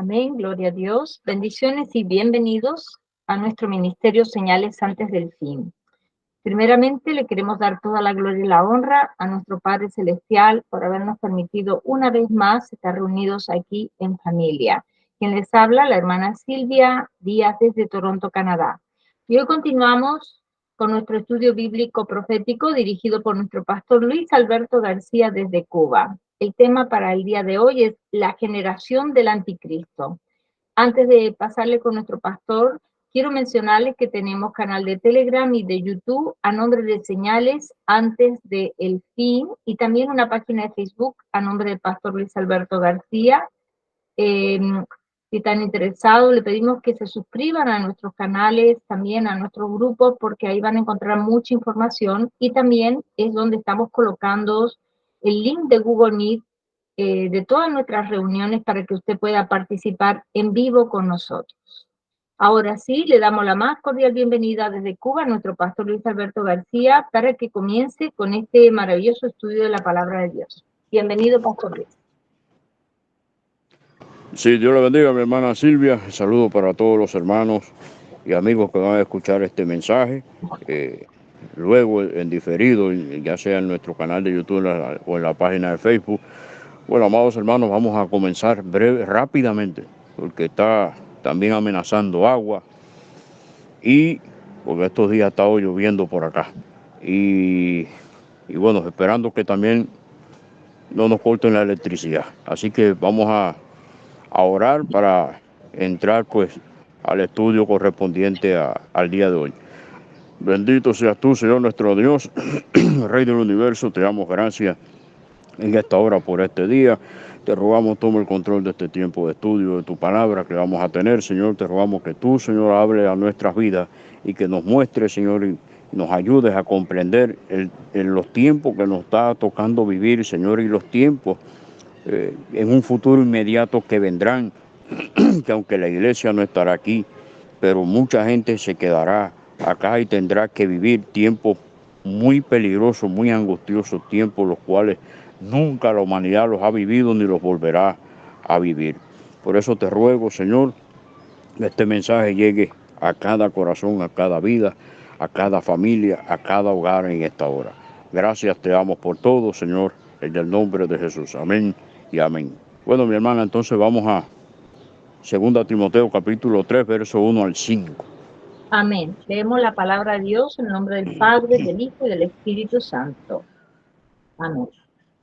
Amén, gloria a Dios. Bendiciones y bienvenidos a nuestro ministerio Señales antes del fin. Primeramente, le queremos dar toda la gloria y la honra a nuestro Padre Celestial por habernos permitido una vez más estar reunidos aquí en familia. Quien les habla, la hermana Silvia Díaz desde Toronto, Canadá. Y hoy continuamos con nuestro estudio bíblico profético dirigido por nuestro pastor Luis Alberto García desde Cuba. El tema para el día de hoy es la generación del anticristo. Antes de pasarle con nuestro pastor, quiero mencionarles que tenemos canal de Telegram y de YouTube a nombre de Señales antes del fin y también una página de Facebook a nombre del pastor Luis Alberto García. Si están interesados, le pedimos que se suscriban a nuestros canales, también a nuestros grupos, porque ahí van a encontrar mucha información y también es donde estamos colocando el link de Google Meet de todas nuestras reuniones para que usted pueda participar en vivo con nosotros. Ahora sí, le damos la más cordial bienvenida desde Cuba a nuestro pastor Luis Alberto García para que comience con este maravilloso estudio de la palabra de Dios. Bienvenido, pastor Luis. Sí, Dios le bendiga, mi hermana Silvia. Saludo para todos los hermanos y amigos que van a escuchar este mensaje. Luego en diferido, ya sea en nuestro canal de YouTube o en la página de Facebook. Bueno, amados hermanos, vamos a comenzar rápidamente, porque está también amenazando agua y porque estos días ha estado lloviendo por acá. Y bueno, esperando que también no nos corten la electricidad. Así que vamos a orar para entrar pues al estudio correspondiente al día de hoy. Bendito seas tú, Señor nuestro Dios, Rey del universo, te damos gracias en esta hora por este día. Te rogamos toma el control de este tiempo de estudio de tu palabra que vamos a tener, Señor. Te rogamos que tú, Señor, hables a nuestras vidas y que nos muestres, Señor, y nos ayudes a comprender en los tiempos que nos está tocando vivir, Señor, y los tiempos en un futuro inmediato que vendrán, que aunque la iglesia no estará aquí, pero mucha gente se quedará acá y tendrá que vivir tiempos muy peligrosos, muy angustiosos, tiempos los cuales nunca la humanidad los ha vivido ni los volverá a vivir. Por eso te ruego, Señor, que este mensaje llegue a cada corazón, a cada vida, a cada familia, a cada hogar en esta hora. Gracias te damos por todo, Señor, en el nombre de Jesús. Amén y amén. Bueno, mi hermana, entonces vamos a 2 Timoteo capítulo 3, verso 1 al 5. Amén. Leemos la palabra de Dios en el nombre del Padre, del Hijo y del Espíritu Santo. Amén.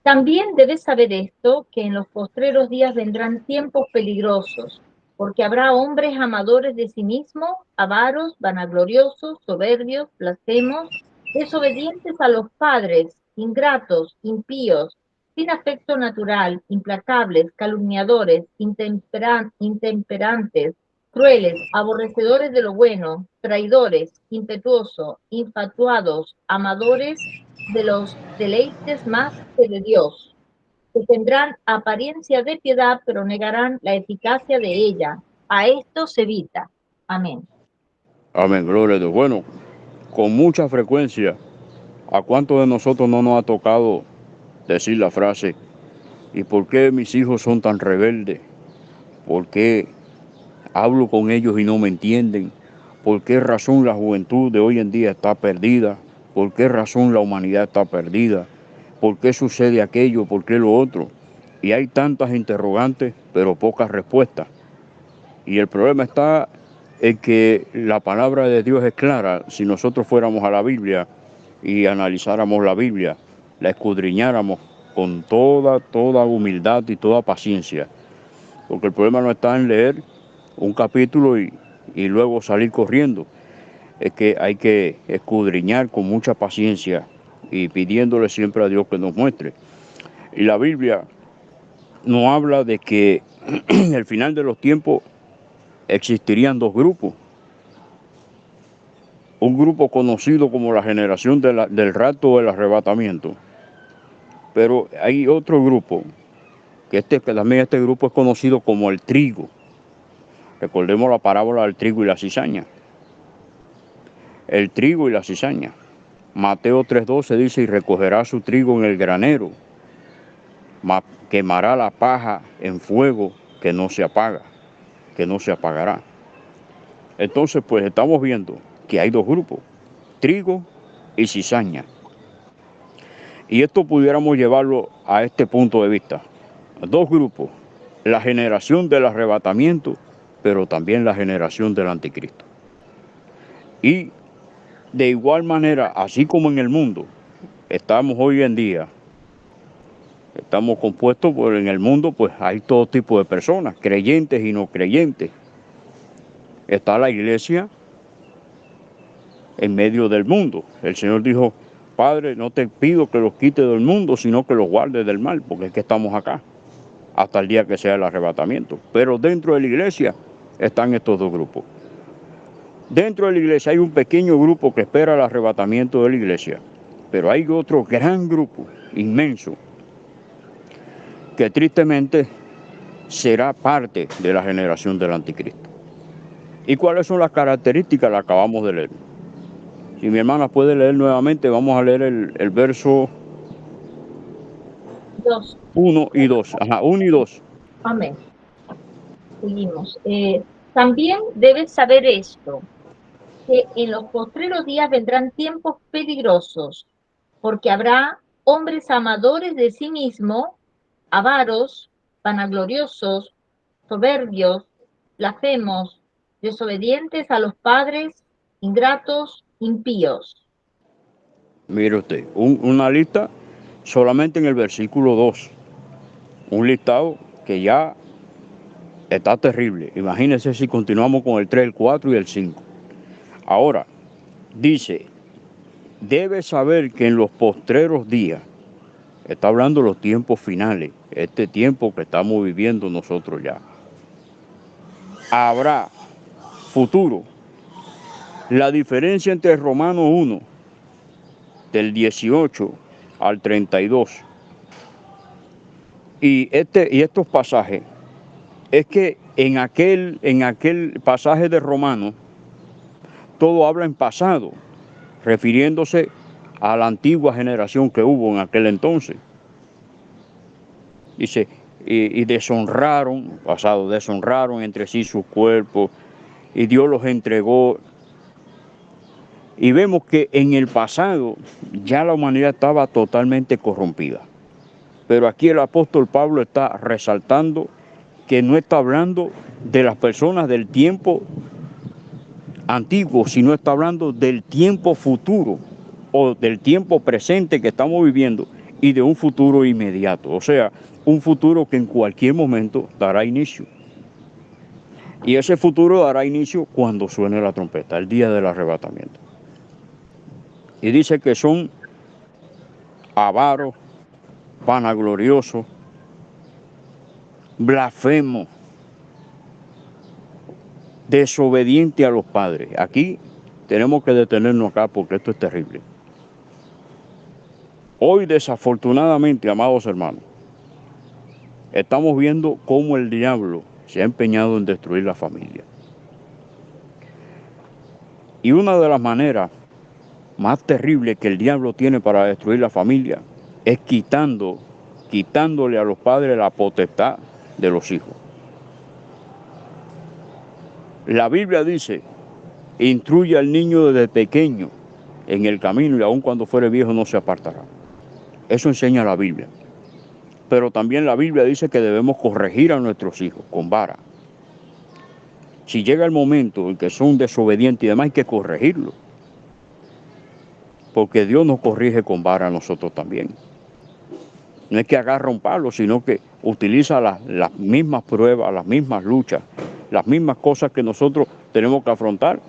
También debes saber esto, que en los postreros días vendrán tiempos peligrosos, porque habrá hombres amadores de sí mismos, avaros, vanagloriosos, soberbios, blasfemos, desobedientes a los padres, ingratos, impíos, sin afecto natural, implacables, calumniadores, intemperantes, crueles, aborrecedores de lo bueno, traidores, impetuosos, infatuados, amadores de los deleites más que de Dios, que tendrán apariencia de piedad, pero negarán la eficacia de ella. A esto se evita. Amén. Amén, gloria a Dios. Bueno, con mucha frecuencia, ¿a cuántos de nosotros no nos ha tocado decir la frase, ¿y por qué mis hijos son tan rebeldes? ¿Por qué hablo con ellos y no me entienden? ¿Por qué razón la juventud de hoy en día está perdida? ¿Por qué razón la humanidad está perdida? ¿Por qué sucede aquello? ¿Por qué lo otro? Y hay tantas interrogantes, pero pocas respuestas. Y el problema está en que la palabra de Dios es clara. Si nosotros fuéramos a la Biblia y analizáramos la Biblia, la escudriñáramos con toda humildad y toda paciencia. Porque el problema no está en leer un capítulo y luego salir corriendo. Es que hay que escudriñar con mucha paciencia y pidiéndole siempre a Dios que nos muestre. Y la Biblia nos habla de que en el final de los tiempos existirían dos grupos. Un grupo conocido como la generación del rapto o el arrebatamiento. Pero hay otro grupo, que también este grupo es conocido como el trigo. Recordemos la parábola del trigo y la cizaña. El trigo y la cizaña. Mateo 3:12 dice, y recogerá su trigo en el granero, quemará la paja en fuego que no se apaga. que no se apagará. Entonces, pues estamos viendo que hay dos grupos, trigo y cizaña. Y esto pudiéramos llevarlo a este punto de vista. Dos grupos, la generación del arrebatamiento, pero también la generación del anticristo. Y de igual manera, así como en el mundo, estamos hoy en día, estamos compuestos por en el mundo, pues hay todo tipo de personas, creyentes y no creyentes. Está la iglesia en medio del mundo. El Señor dijo, Padre, no te pido que los quites del mundo, sino que los guardes del mal, porque es que estamos acá, hasta el día que sea el arrebatamiento. Pero dentro de la iglesia están estos dos grupos. Dentro de la iglesia hay un pequeño grupo que espera el arrebatamiento de la iglesia, pero hay otro gran grupo, inmenso, que tristemente será parte de la generación del anticristo. ¿Y cuáles son las características? Las acabamos de leer. Si mi hermana puede leer nuevamente, vamos a leer el verso 1 y 2. Ajá, 1 y 2. Amén. Seguimos. También debes saber esto, que en los postreros días vendrán tiempos peligrosos, porque habrá hombres amadores de sí mismos, avaros, vanagloriosos, soberbios, blasfemos, desobedientes a los padres, ingratos, impíos. Mire usted, una lista solamente en el versículo 2. Un listado que ya está terrible. Imagínense si continuamos con el 3, el 4 y el 5. Ahora, dice, debes saber que en los postreros días, está hablando de los tiempos finales, este tiempo que estamos viviendo nosotros ya, habrá futuro. La diferencia entre Romanos 1, del 18 al 32, y estos pasajes, es que en aquel pasaje de Romanos, todo habla en pasado, refiriéndose a la antigua generación que hubo en aquel entonces. Dice, y deshonraron, pasado, deshonraron entre sí sus cuerpos, y Dios los entregó. Y vemos que en el pasado ya la humanidad estaba totalmente corrompida. Pero aquí el apóstol Pablo está resaltando que no está hablando de las personas del tiempo antiguo, sino está hablando del tiempo futuro o del tiempo presente que estamos viviendo y de un futuro inmediato, o sea, un futuro que en cualquier momento dará inicio. Y ese futuro dará inicio cuando suene la trompeta, el día del arrebatamiento. Y dice que son avaros, vanagloriosos, blasfemos, desobedientes a los padres. Aquí tenemos que detenernos acá porque esto es terrible. Hoy, desafortunadamente, amados hermanos, estamos viendo cómo el diablo se ha empeñado en destruir la familia. Y una de las maneras más terribles que el diablo tiene para destruir la familia es quitándole a los padres la potestad de los hijos. La Biblia dice, instruye al niño desde pequeño en el camino y aun cuando fuere viejo no se apartará. Eso enseña la Biblia. Pero también la Biblia dice que debemos corregir a nuestros hijos con vara. Si llega el momento en que son desobedientes y demás, hay que corregirlos. Porque Dios nos corrige con vara a nosotros también. No es que agarra un palo, sino que utiliza las mismas pruebas, las mismas luchas, las mismas cosas que nosotros tenemos que afrontar.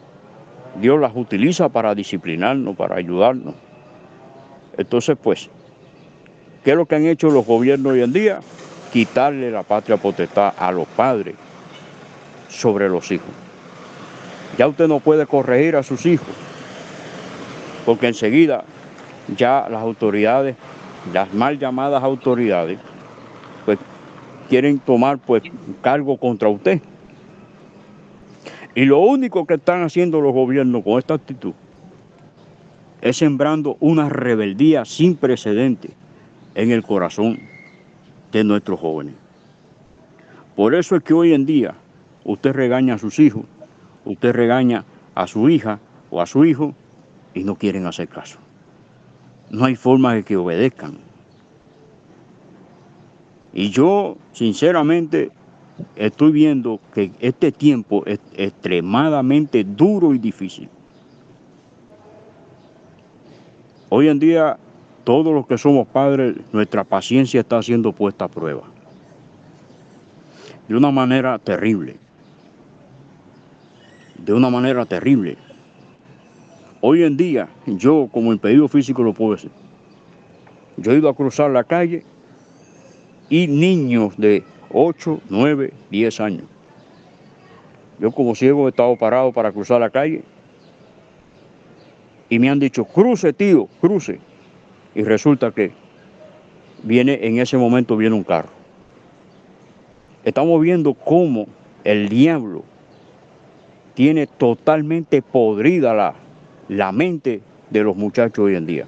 Dios las utiliza para disciplinarnos, para ayudarnos. Entonces, pues, ¿qué es lo que han hecho los gobiernos hoy en día? Quitarle la patria potestad a los padres sobre los hijos. Ya usted no puede corregir a sus hijos, porque enseguida ya las autoridades, las mal llamadas autoridades, pues quieren tomar pues cargo contra usted. Y lo único que están haciendo los gobiernos con esta actitud es sembrando una rebeldía sin precedentes en el corazón de nuestros jóvenes. Por eso es que hoy en día usted regaña a sus hijos, usted regaña a su hija o a su hijo y no quieren hacer caso. No hay forma de que obedezcan. Y yo, sinceramente, estoy viendo que este tiempo es extremadamente duro y difícil. Hoy en día, todos los que somos padres, nuestra paciencia está siendo puesta a prueba. De una manera terrible. De una manera terrible. Hoy en día, yo como impedido físico lo puedo decir. Yo he ido a cruzar la calle y niños de 8, 9, 10 años. Yo como ciego he estado parado para cruzar la calle y me han dicho, cruce tío, cruce. Y resulta que en ese momento viene un carro. Estamos viendo cómo el diablo tiene totalmente podrida la mente de los muchachos hoy en día.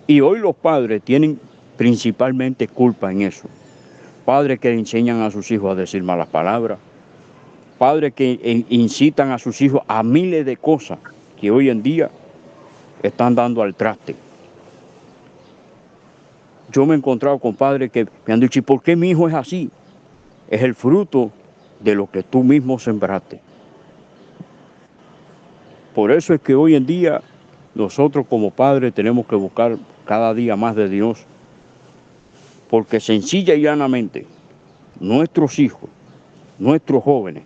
Y hoy los padres tienen principalmente culpa en eso. Padres que enseñan a sus hijos a decir malas palabras, padres que incitan a sus hijos a miles de cosas que hoy en día están dando al traste. Yo me he encontrado con padres que me han dicho, ¿y por qué mi hijo es así? Es el fruto de lo que tú mismo sembraste. Por eso es que hoy en día nosotros como padres tenemos que buscar cada día más de Dios, porque sencilla y llanamente nuestros hijos, nuestros jóvenes,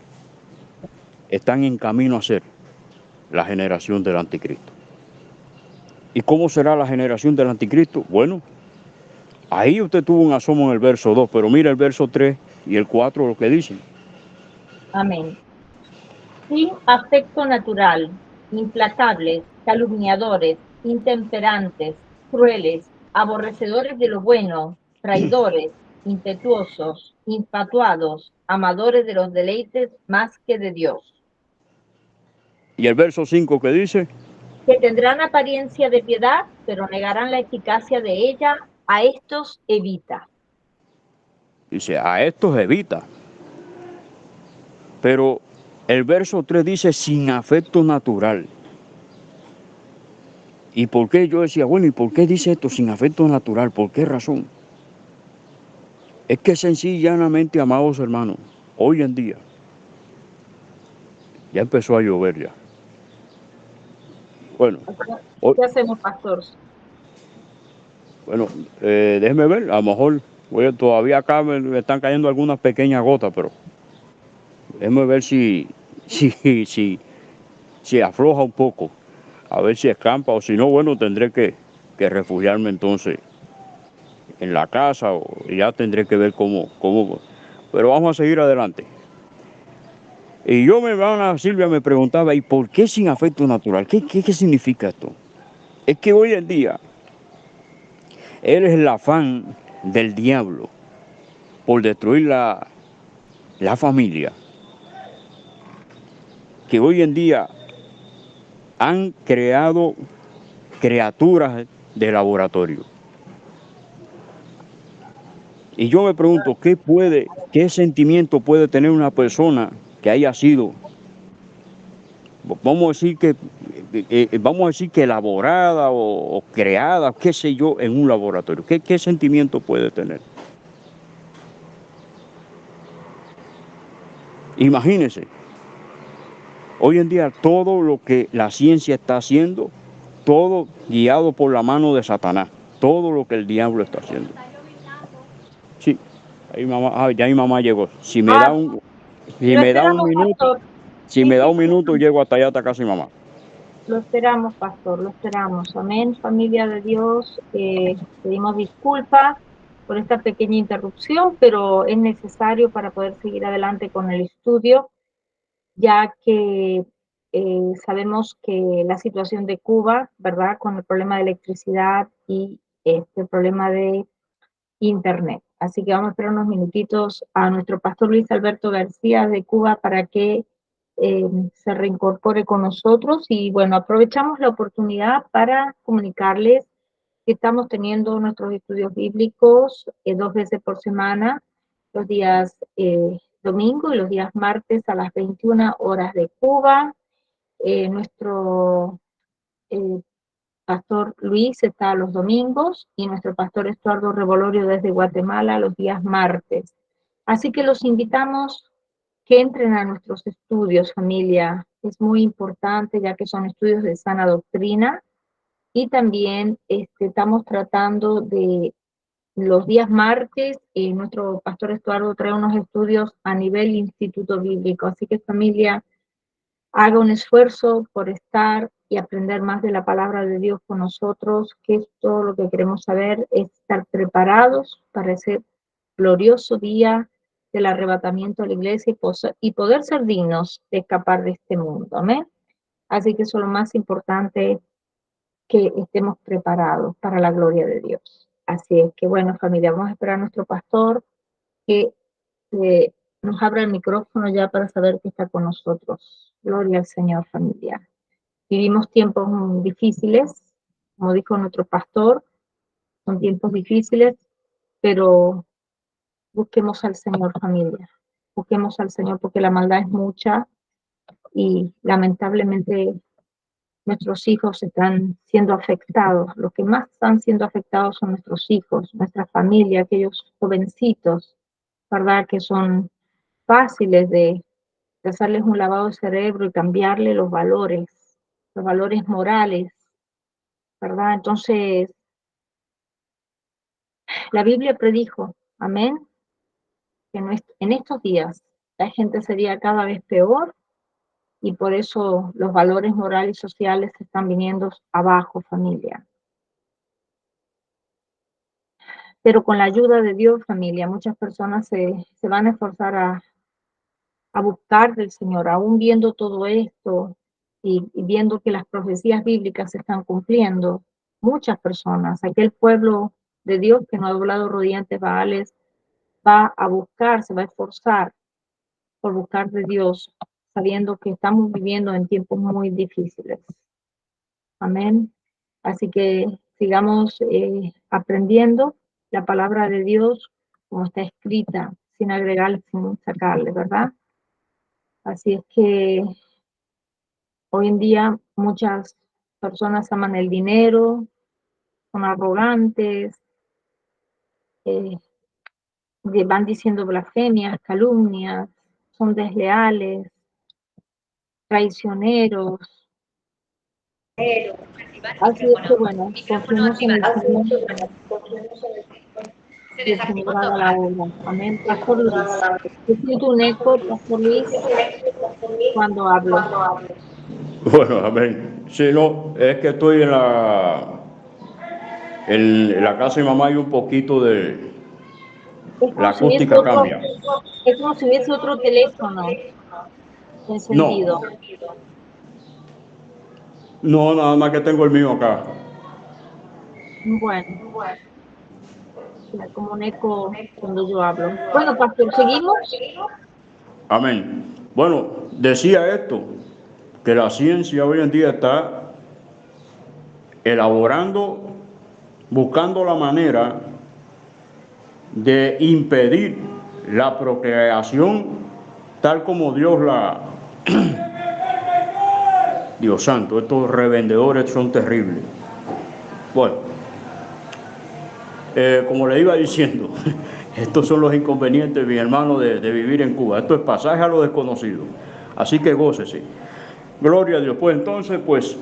están en camino a ser la generación del anticristo. ¿Y cómo será la generación del anticristo? Bueno, ahí usted tuvo un asomo en el verso 2, pero mira el verso 3 y el 4 lo que dicen. Amén. Sin afecto natural, implacables, calumniadores, intemperantes, crueles, aborrecedores de lo bueno, traidores, impetuosos, infatuados, amadores de los deleites más que de Dios. Y el verso 5 que dice, Que tendrán apariencia de piedad, pero negarán la eficacia de ella, a estos evita. dice, a estos evita. Pero el verso 3 dice, sin afecto natural. ¿Y por qué? Yo decía, bueno, ¿y por qué dice esto sin afecto natural? ¿Por qué razón? Es que sencillamente, amados hermanos, hoy en día ya empezó a llover ya. Bueno, hoy, ¿Qué hacemos, pastor? bueno, déjeme ver, a lo mejor todavía acá me están cayendo algunas pequeñas gotas, pero déjeme ver si afloja un poco, a ver si escampa o si no, bueno, tendré que refugiarme entonces en la casa o ya tendré que ver cómo, pero vamos a seguir adelante. Y yo, mi hermana Silvia me preguntaba, ¿y por qué sin afecto natural? ¿Qué significa esto? Es que hoy en día él es el afán del diablo por destruir la familia, que hoy en día han creado criaturas de laboratorio. Y yo me pregunto, qué sentimiento puede tener una persona que haya sido, vamos a decir que elaborada o creada, qué sé yo, en un laboratorio? ¿Qué sentimiento puede tener? Imagínense, hoy en día todo lo que la ciencia está haciendo, todo guiado por la mano de Satanás, todo lo que el diablo está haciendo. Sí, ya mi mamá llegó. Si Lo me da un esperamos, minuto, pastor. si Sí, me da sí, un minuto, llego hasta allá, hasta casa de mi mamá. lo esperamos, pastor, lo esperamos. Amén, familia de Dios. Pedimos disculpas por esta pequeña interrupción, pero es necesario para poder seguir adelante con el estudio, ya que sabemos que la situación de Cuba, ¿verdad? Con el problema de electricidad y este problema de internet. Así que vamos a esperar unos minutitos a nuestro pastor Luis Alberto García de Cuba para que se reincorpore con nosotros. Y bueno, aprovechamos la oportunidad para comunicarles que estamos teniendo nuestros estudios bíblicos 2 veces por semana, los días domingo y los días martes a las 21 horas de Cuba. Nuestro pastor Luis está los domingos y nuestro pastor Estuardo Revolorio desde Guatemala los días martes. Así que los invitamos que entren a nuestros estudios, familia. Es muy importante ya que son estudios de sana doctrina y también estamos tratando de los días martes, nuestro pastor Estuardo trae unos estudios a nivel instituto bíblico. Así que familia, haga un esfuerzo por estar y aprender más de la palabra de Dios con nosotros, que es todo lo que queremos saber, es estar preparados para ese glorioso día del arrebatamiento de la iglesia y poder ser dignos de escapar de este mundo. Amén. Así que eso es lo más importante, que estemos preparados para la gloria de Dios. Así es que, bueno, familia, vamos a esperar a nuestro pastor que nos abra el micrófono ya para saber que está con nosotros. Gloria al Señor, familia. Vivimos tiempos difíciles, como dijo nuestro pastor, son tiempos difíciles, pero busquemos al Señor, familia. Busquemos al Señor porque la maldad es mucha y lamentablemente nuestros hijos están siendo afectados. Los que más están siendo afectados son nuestros hijos, nuestra familia, aquellos jovencitos, ¿verdad? Que son fáciles de hacerles un lavado de cerebro y cambiarle los valores morales, ¿verdad? Entonces, la Biblia predijo, amén, que en estos días la gente sería cada vez peor y por eso los valores morales y sociales están viniendo abajo, familia. Pero con la ayuda de Dios, familia, muchas personas se van a esforzar a buscar del Señor, aún viendo todo esto y viendo que las profecías bíblicas se están cumpliendo. Muchas personas, aquel pueblo de Dios que no ha doblado rodillas ante Baales, va a buscar, se va a esforzar por buscar de Dios, sabiendo que estamos viviendo en tiempos muy difíciles. Amén. Así que sigamos aprendiendo la palabra de Dios como está escrita, sin agregarle, sin sacarle, ¿verdad? Así es que hoy en día muchas personas aman el dinero, son arrogantes, eh, van diciendo blasfemias, calumnias, son desleales, traicioneros. Así es que bueno, confiemos en el Señor y el Señor haga la obra. Amén. Pastor Luis, yo siento un eco, Pastor Luis, cuando hablo. Bueno, amén. Sí, no, es que estoy en la casa de mamá y un poquito de Es la como si hubiese acústica otro, cambia. es como si hubiese otro teléfono No, encendido. no, nada más que tengo el mío acá. Bueno, como un eco cuando yo hablo. Bueno, Pastor, ¿seguimos? Amén. Bueno, decía esto, que la ciencia hoy en día está elaborando, buscando la manera de impedir la procreación tal como Dios la... Dios santo, estos revendedores son terribles. Bueno, como le iba diciendo, estos son los inconvenientes, mi hermano, de vivir en Cuba. Esto es pasaje a lo desconocido. Así que gócese. Gloria a Dios. Pues entonces, pues,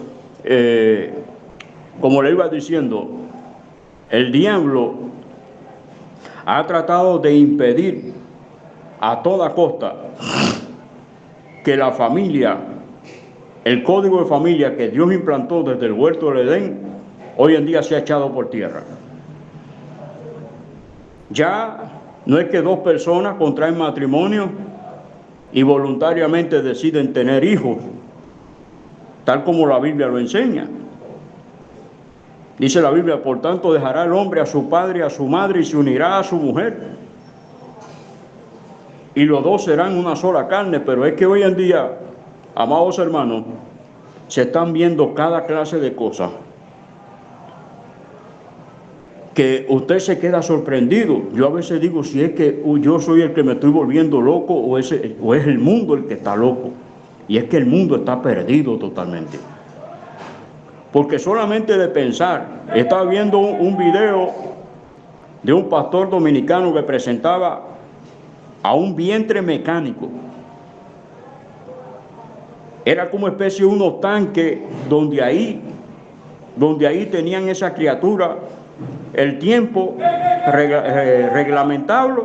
como le iba diciendo, el diablo ha tratado de impedir a toda costa que la familia, el código de familia que Dios implantó desde el huerto del Edén, hoy en día se ha echado por tierra. Ya no es que dos personas contraen matrimonio y voluntariamente deciden tener hijos, tal como la Biblia lo enseña. Dice la Biblia, por tanto dejará el hombre a su padre y a su madre y se unirá a su mujer. Y los dos serán una sola carne, pero es que hoy en día, amados hermanos, se están viendo cada clase de cosas. que usted se queda sorprendido. Yo a veces digo, si es que yo soy el que me estoy volviendo loco o es el mundo el que está loco. Y es que el mundo está perdido totalmente. Porque solamente de pensar, estaba viendo un video de un pastor dominicano que presentaba a un vientre mecánico. Era como especie de unos tanques donde ahí tenían esa criatura el tiempo reglamentable,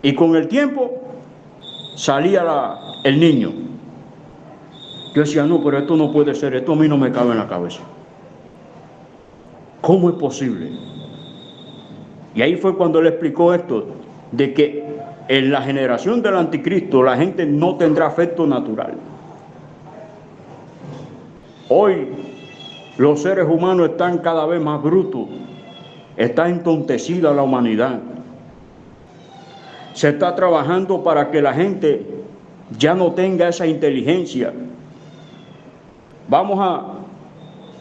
y con el tiempo salía el niño. Yo decía, no, pero esto no puede ser, esto a mí no me cabe en la cabeza. ¿Cómo es posible? Y ahí fue cuando él explicó esto, de que en la generación del anticristo la gente no tendrá afecto natural. Hoy los seres humanos están cada vez más brutos, está entontecida la humanidad. Se está trabajando para que la gente ya no tenga esa inteligencia.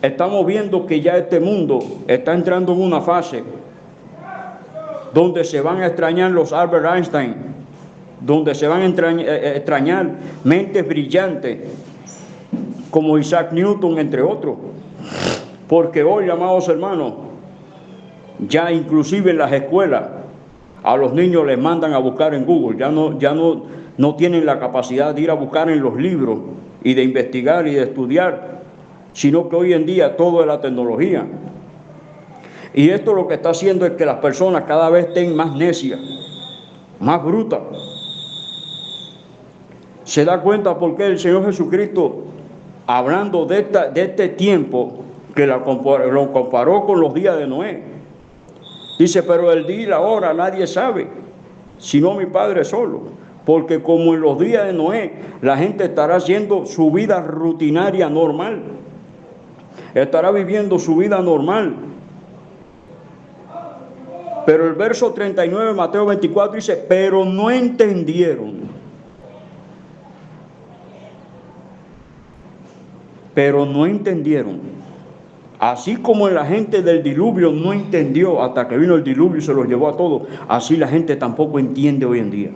Estamos viendo que ya este mundo está entrando en una fase donde se van a extrañar los Albert Einstein, donde se van a extrañar mentes brillantes como Isaac Newton, entre otros. Porque hoy, amados hermanos, ya inclusive en las escuelas a los niños les mandan a buscar en Google, ya no tienen la capacidad de ir a buscar en los libros y de investigar y de estudiar, sino que hoy en día todo es la tecnología. Y esto lo que está haciendo es que las personas cada vez estén más necias, más brutas. Se da cuenta porque el Señor Jesucristo, hablando de este tiempo, que lo comparó con los días de Noé. Dice, pero el día y la hora nadie sabe, sino mi Padre solo. Porque como en los días de Noé, la gente estará haciendo su vida rutinaria normal. Estará viviendo su vida normal. Pero el verso 39 de Mateo 24 dice, pero no entendieron. Pero no entendieron. Así como la gente del diluvio no entendió hasta que vino el diluvio y se los llevó a todos, así la gente tampoco entiende hoy en día.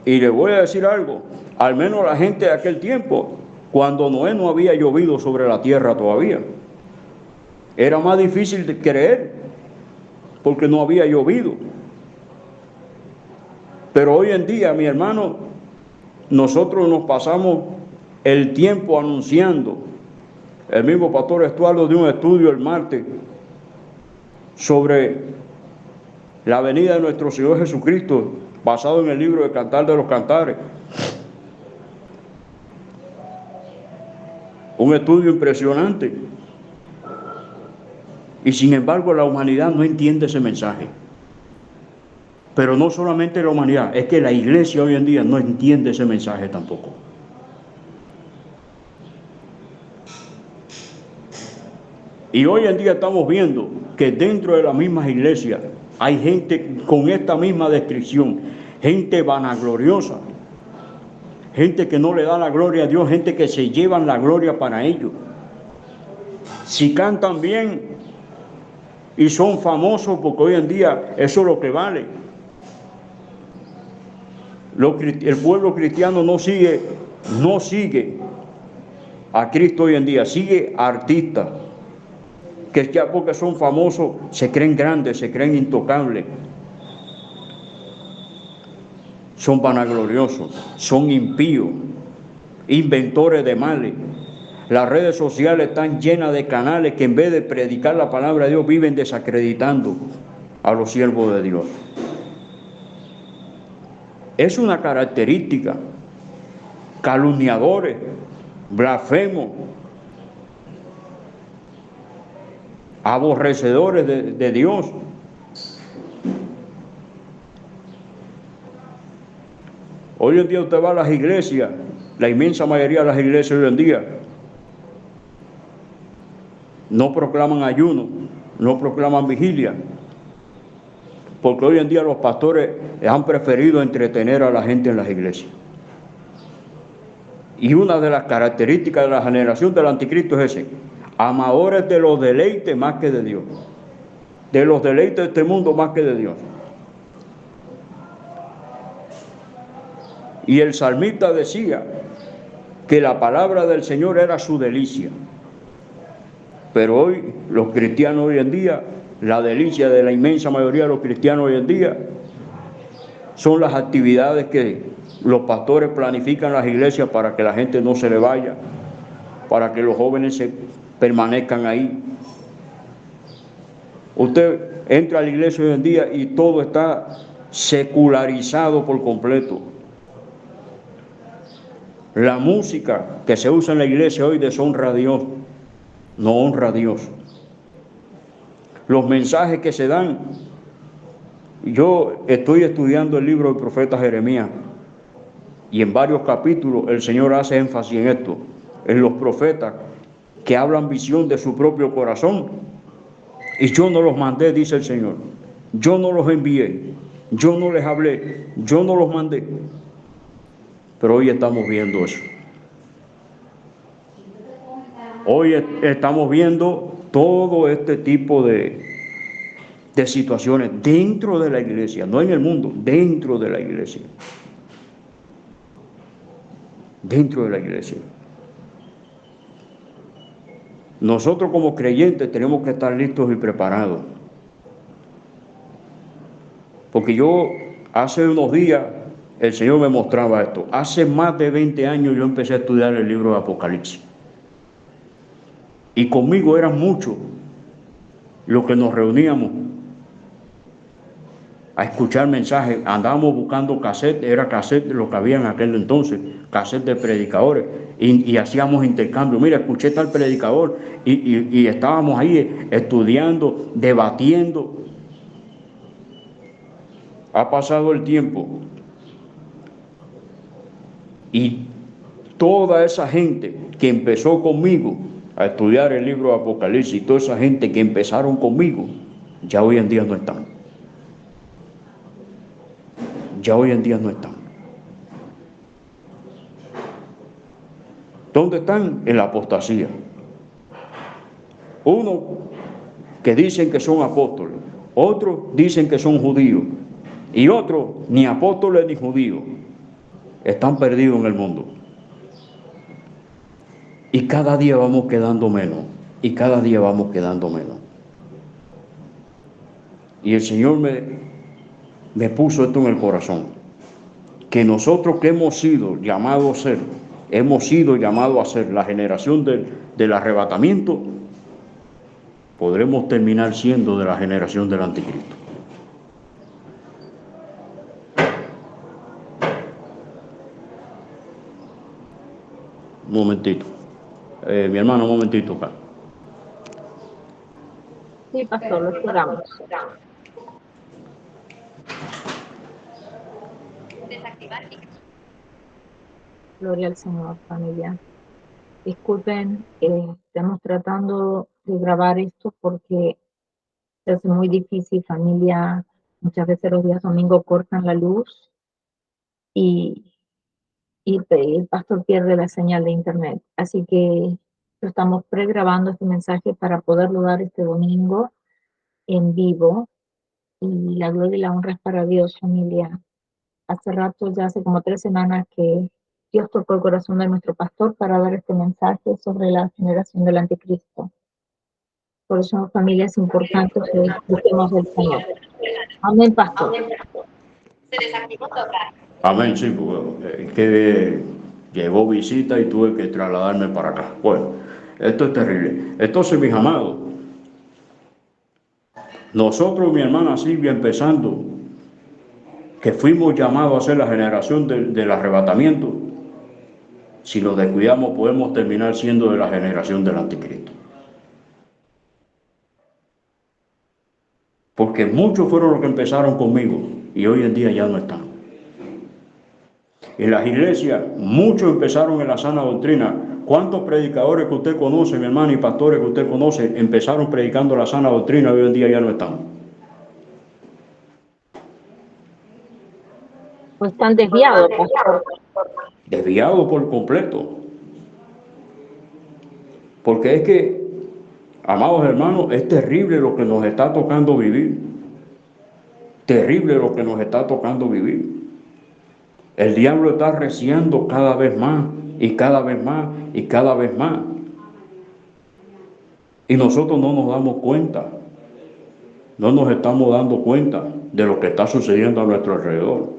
Y le voy a decir algo, al menos la gente de aquel tiempo, cuando Noé no había llovido sobre la tierra todavía, era más difícil de creer, porque no había llovido. Pero hoy en día, mi hermano, nosotros nos pasamos el tiempo anunciando. El mismo pastor Estuardo dio un estudio el martes sobre la venida de nuestro Señor Jesucristo, basado en el libro de Cantar de los Cantares. Un estudio impresionante. Y sin embargo la humanidad no entiende ese mensaje. Pero no solamente la humanidad, es que la iglesia hoy en día no entiende ese mensaje tampoco. Y hoy en día estamos viendo que dentro de las mismas iglesias hay gente con esta misma descripción, gente vanagloriosa, gente que no le da la gloria a Dios, gente que se llevan la gloria para ellos. Si cantan bien y son famosos, porque hoy en día eso es lo que vale. El pueblo cristiano no sigue a Cristo hoy en día, sigue a artistas que ya porque son famosos se creen grandes, se creen intocables, son vanagloriosos, son impíos, inventores de males. Las redes sociales están llenas de canales que en vez de predicar la palabra de Dios viven desacreditando a los siervos de Dios. Es una característica. Calumniadores, blasfemos, aborrecedores de Dios. Hoy en día usted va a las iglesias, la inmensa mayoría de las iglesias hoy en día no proclaman ayuno, no proclaman vigilia, porque hoy en día los pastores han preferido entretener a la gente en las iglesias. Y una de las características de la generación del anticristo es ese: amadores de los deleites más que de Dios, de los deleites de este mundo más que de Dios. Y el salmista decía que la palabra del Señor era su delicia. Pero hoy, los cristianos hoy en día, la delicia de la inmensa mayoría de los cristianos hoy en día son las actividades que los pastores planifican en las iglesias para que la gente no se le vaya, para que los jóvenes permanezcan ahí. Usted entra a la iglesia hoy en día y todo está secularizado por completo. La música que se usa en la iglesia hoy deshonra a Dios, no honra a Dios. Los mensajes que se dan. Yo estoy estudiando el libro del profeta Jeremías y en varios capítulos el Señor hace énfasis en esto, en los profetas que hablan visión de su propio corazón. Y yo no los mandé, dice el Señor. Yo no los envié, yo no les hablé, yo no los mandé. Pero hoy estamos viendo eso. Hoy estamos viendo todo este tipo de situaciones dentro de la iglesia, no en el mundo, dentro de la iglesia. Dentro de la iglesia. Nosotros como creyentes tenemos que estar listos y preparados. Porque yo hace unos días el Señor me mostraba esto. Hace más de 20 años yo empecé a estudiar el libro de Apocalipsis. Y conmigo eran muchos los que nos reuníamos a escuchar mensajes. Andábamos buscando cassette, era cassette lo que había en aquel entonces, cassette de predicadores, y hacíamos intercambio. Mira, escuché tal predicador, y estábamos ahí estudiando, debatiendo. Ha pasado el tiempo y toda esa gente que empezó conmigo a estudiar el libro de Apocalipsis, toda esa gente que empezaron conmigo, ya hoy en día no están. Ya hoy en día no están. ¿Dónde están? En la apostasía. Uno que dicen que son apóstoles, otros dicen que son judíos, y otros ni apóstoles ni judíos. Están perdidos en el mundo. Y cada día vamos quedando menos, y cada día vamos quedando menos. Y el Señor me puso esto en el corazón, que nosotros que hemos sido llamados a ser, hemos sido llamados a ser la generación del arrebatamiento, podremos terminar siendo de la generación del anticristo. Un momentito. Mi hermano, un momentito acá. Sí, pastor, lo esperamos. Gloria al Señor, familia. Disculpen, estamos tratando de grabar esto porque es muy difícil, familia. Muchas veces los días domingos cortan la luz y el pastor pierde la señal de internet. Así que estamos pregrabando este mensaje para poderlo dar este domingo en vivo. Y la gloria y la honra es para Dios, familia. Hace rato, ya hace como 3 semanas que Dios tocó el corazón de nuestro pastor para dar este mensaje sobre la generación del anticristo. Por eso, familia, es importante que busquemos del Señor. Amén, pastor. Amén, sí, porque que llegó visita y tuve que trasladarme para acá. Bueno, esto es terrible. Entonces, mis amados, nosotros, mi hermana Silvia, empezando, que fuimos llamados a ser la generación del arrebatamiento, si nos descuidamos podemos terminar siendo de la generación del anticristo. Porque muchos fueron los que empezaron conmigo y hoy en día ya no están. En las iglesias, muchos empezaron en la sana doctrina. ¿Cuántos predicadores que usted conoce, mi hermano, y pastores que usted conoce, empezaron predicando la sana doctrina y hoy en día ya no están? Pues están desviados, pastor. desviado por completo. Porque es que, amados hermanos, es terrible lo que nos está tocando vivir. Terrible lo que nos está tocando vivir. El diablo está arreciando cada vez más y cada vez más y cada vez más. Y nosotros no nos damos cuenta. No nos estamos dando cuenta de lo que está sucediendo a nuestro alrededor.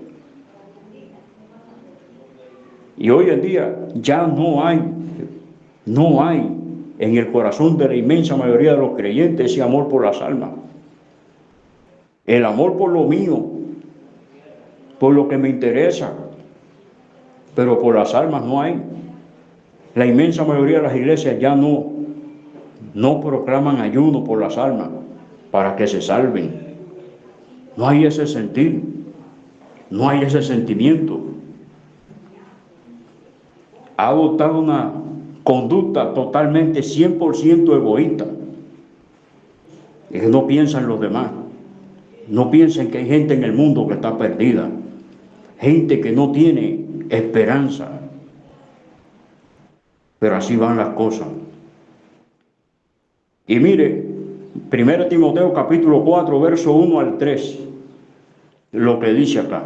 Y hoy en día ya no hay en el corazón de la inmensa mayoría de los creyentes ese amor por las almas. El amor por lo mío, por lo que me interesa, pero por las almas no hay. La inmensa mayoría de las iglesias ya no proclaman ayuno por las almas para que se salven. No hay ese sentir, no hay ese sentimiento. Ha adoptado una conducta totalmente 100% egoísta. Es que no piensa en los demás. No piensen que hay gente en el mundo que está perdida. Gente que no tiene esperanza. Pero así van las cosas. Y mire, 1 Timoteo capítulo 4, verso 1 al 3, lo que dice acá.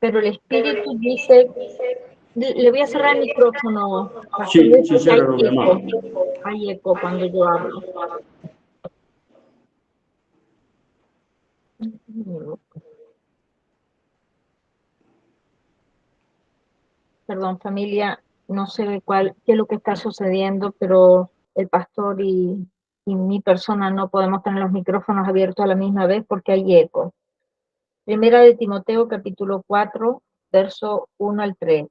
Pero el Espíritu dice, le voy a cerrar el micrófono, Pastor Sí, Luis, sí, porque cierra lo demás. hay eco cuando yo hablo. Perdón, familia, no sé qué es lo que está sucediendo, pero el pastor y mi persona no podemos tener los micrófonos abiertos a la misma vez porque hay eco. Primera de Timoteo, capítulo 4, verso 1 al 3.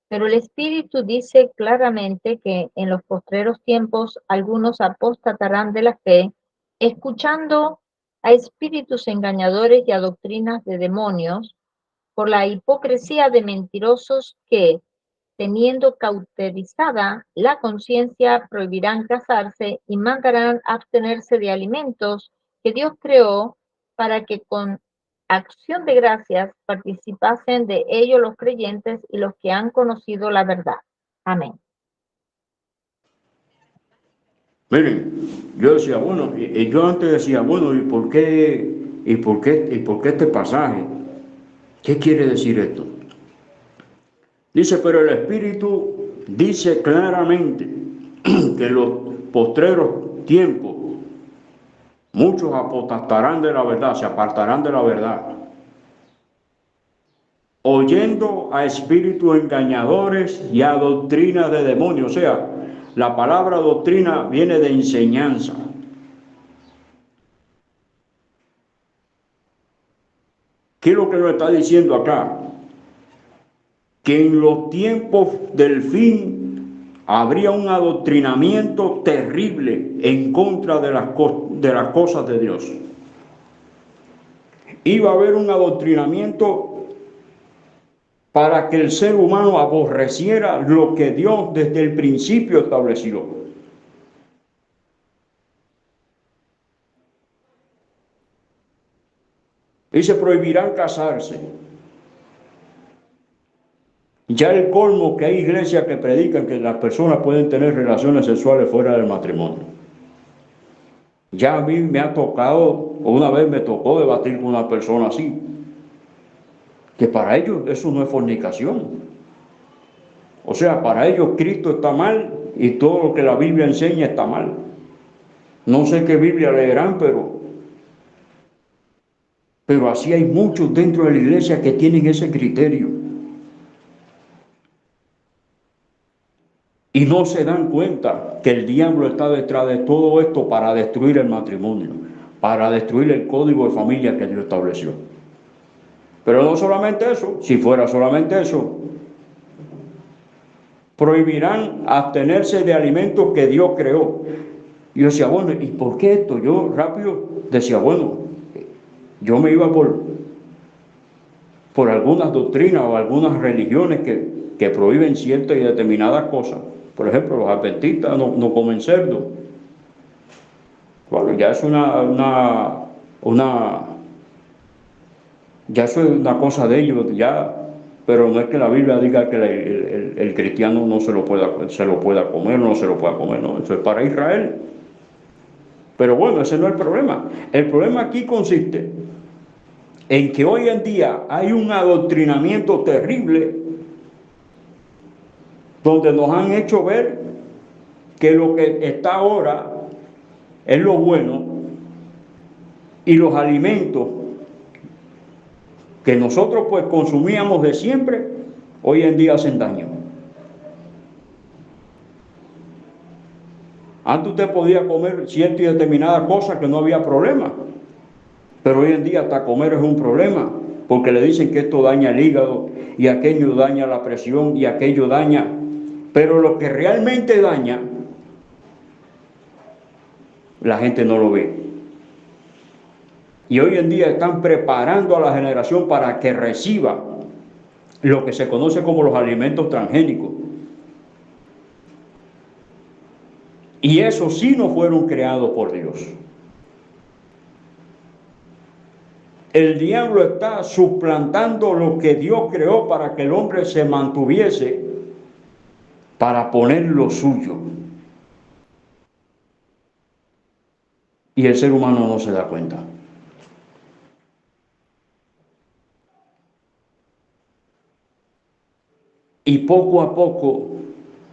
Pero el Espíritu dice claramente que en los postreros tiempos algunos apostatarán de la fe, escuchando a espíritus engañadores y a doctrinas de demonios, por la hipocresía de mentirosos que, teniendo cauterizada la conciencia, prohibirán casarse y mandarán abstenerse de alimentos que Dios creó para que con acción de gracias participasen de ello los creyentes y los que han conocido la verdad. Amén. Miren, yo decía, bueno, yo antes decía, bueno, ¿y por qué este pasaje? ¿Qué quiere decir esto? Dice, pero el Espíritu dice claramente que en los postreros tiempos muchos apostatarán de la verdad, se apartarán de la verdad, oyendo a espíritus engañadores y a doctrinas de demonios. O sea, la palabra doctrina viene de enseñanza. ¿Qué es lo que nos está diciendo acá? Que en los tiempos del fin habría un adoctrinamiento terrible en contra de las cosas de Dios. Iba a haber un adoctrinamiento para que el ser humano aborreciera lo que Dios desde el principio estableció. Y se prohibirán casarse. Ya el colmo que hay iglesias que predican que las personas pueden tener relaciones sexuales fuera del matrimonio. Ya a mí me ha tocado, o una vez me tocó debatir con una persona así, que para ellos eso no es fornicación. O sea, para ellos Cristo está mal y todo lo que la Biblia enseña está mal. No sé qué Biblia leerán, pero así hay muchos dentro de la iglesia que tienen ese criterio. Y no se dan cuenta que el diablo está detrás de todo esto para destruir el matrimonio, para destruir el código de familia que Dios estableció. Pero no solamente eso, si fuera solamente eso, prohibirán abstenerse de alimentos que Dios creó. Y yo decía, bueno, ¿y por qué esto? Yo rápido decía, bueno, yo me iba por algunas doctrinas o algunas religiones que prohíben ciertas y determinadas cosas. Por ejemplo, los adventistas no comen cerdo. Bueno, ya es ya eso es una cosa de ellos, ya, pero no es que la Biblia diga que el cristiano no se lo pueda comer, no se lo pueda comer, no, eso es para Israel. Pero bueno, ese no es el problema. El problema aquí consiste en que hoy en día hay un adoctrinamiento terrible donde nos han hecho ver que lo que está ahora es lo bueno y los alimentos que nosotros pues consumíamos de siempre, hoy en día hacen daño. Antes usted podía comer cierta y determinada cosa que no había problema, pero hoy en día hasta comer es un problema, porque le dicen que esto daña el hígado y aquello daña la presión y aquello daña, pero lo que realmente daña, la gente no lo ve. Y hoy en día están preparando a la generación para que reciba lo que se conoce como los alimentos transgénicos. Y esos sí no fueron creados por Dios. El diablo está suplantando lo que Dios creó para que el hombre se mantuviese, para poner lo suyo. Y el ser humano no se da cuenta. Y poco a poco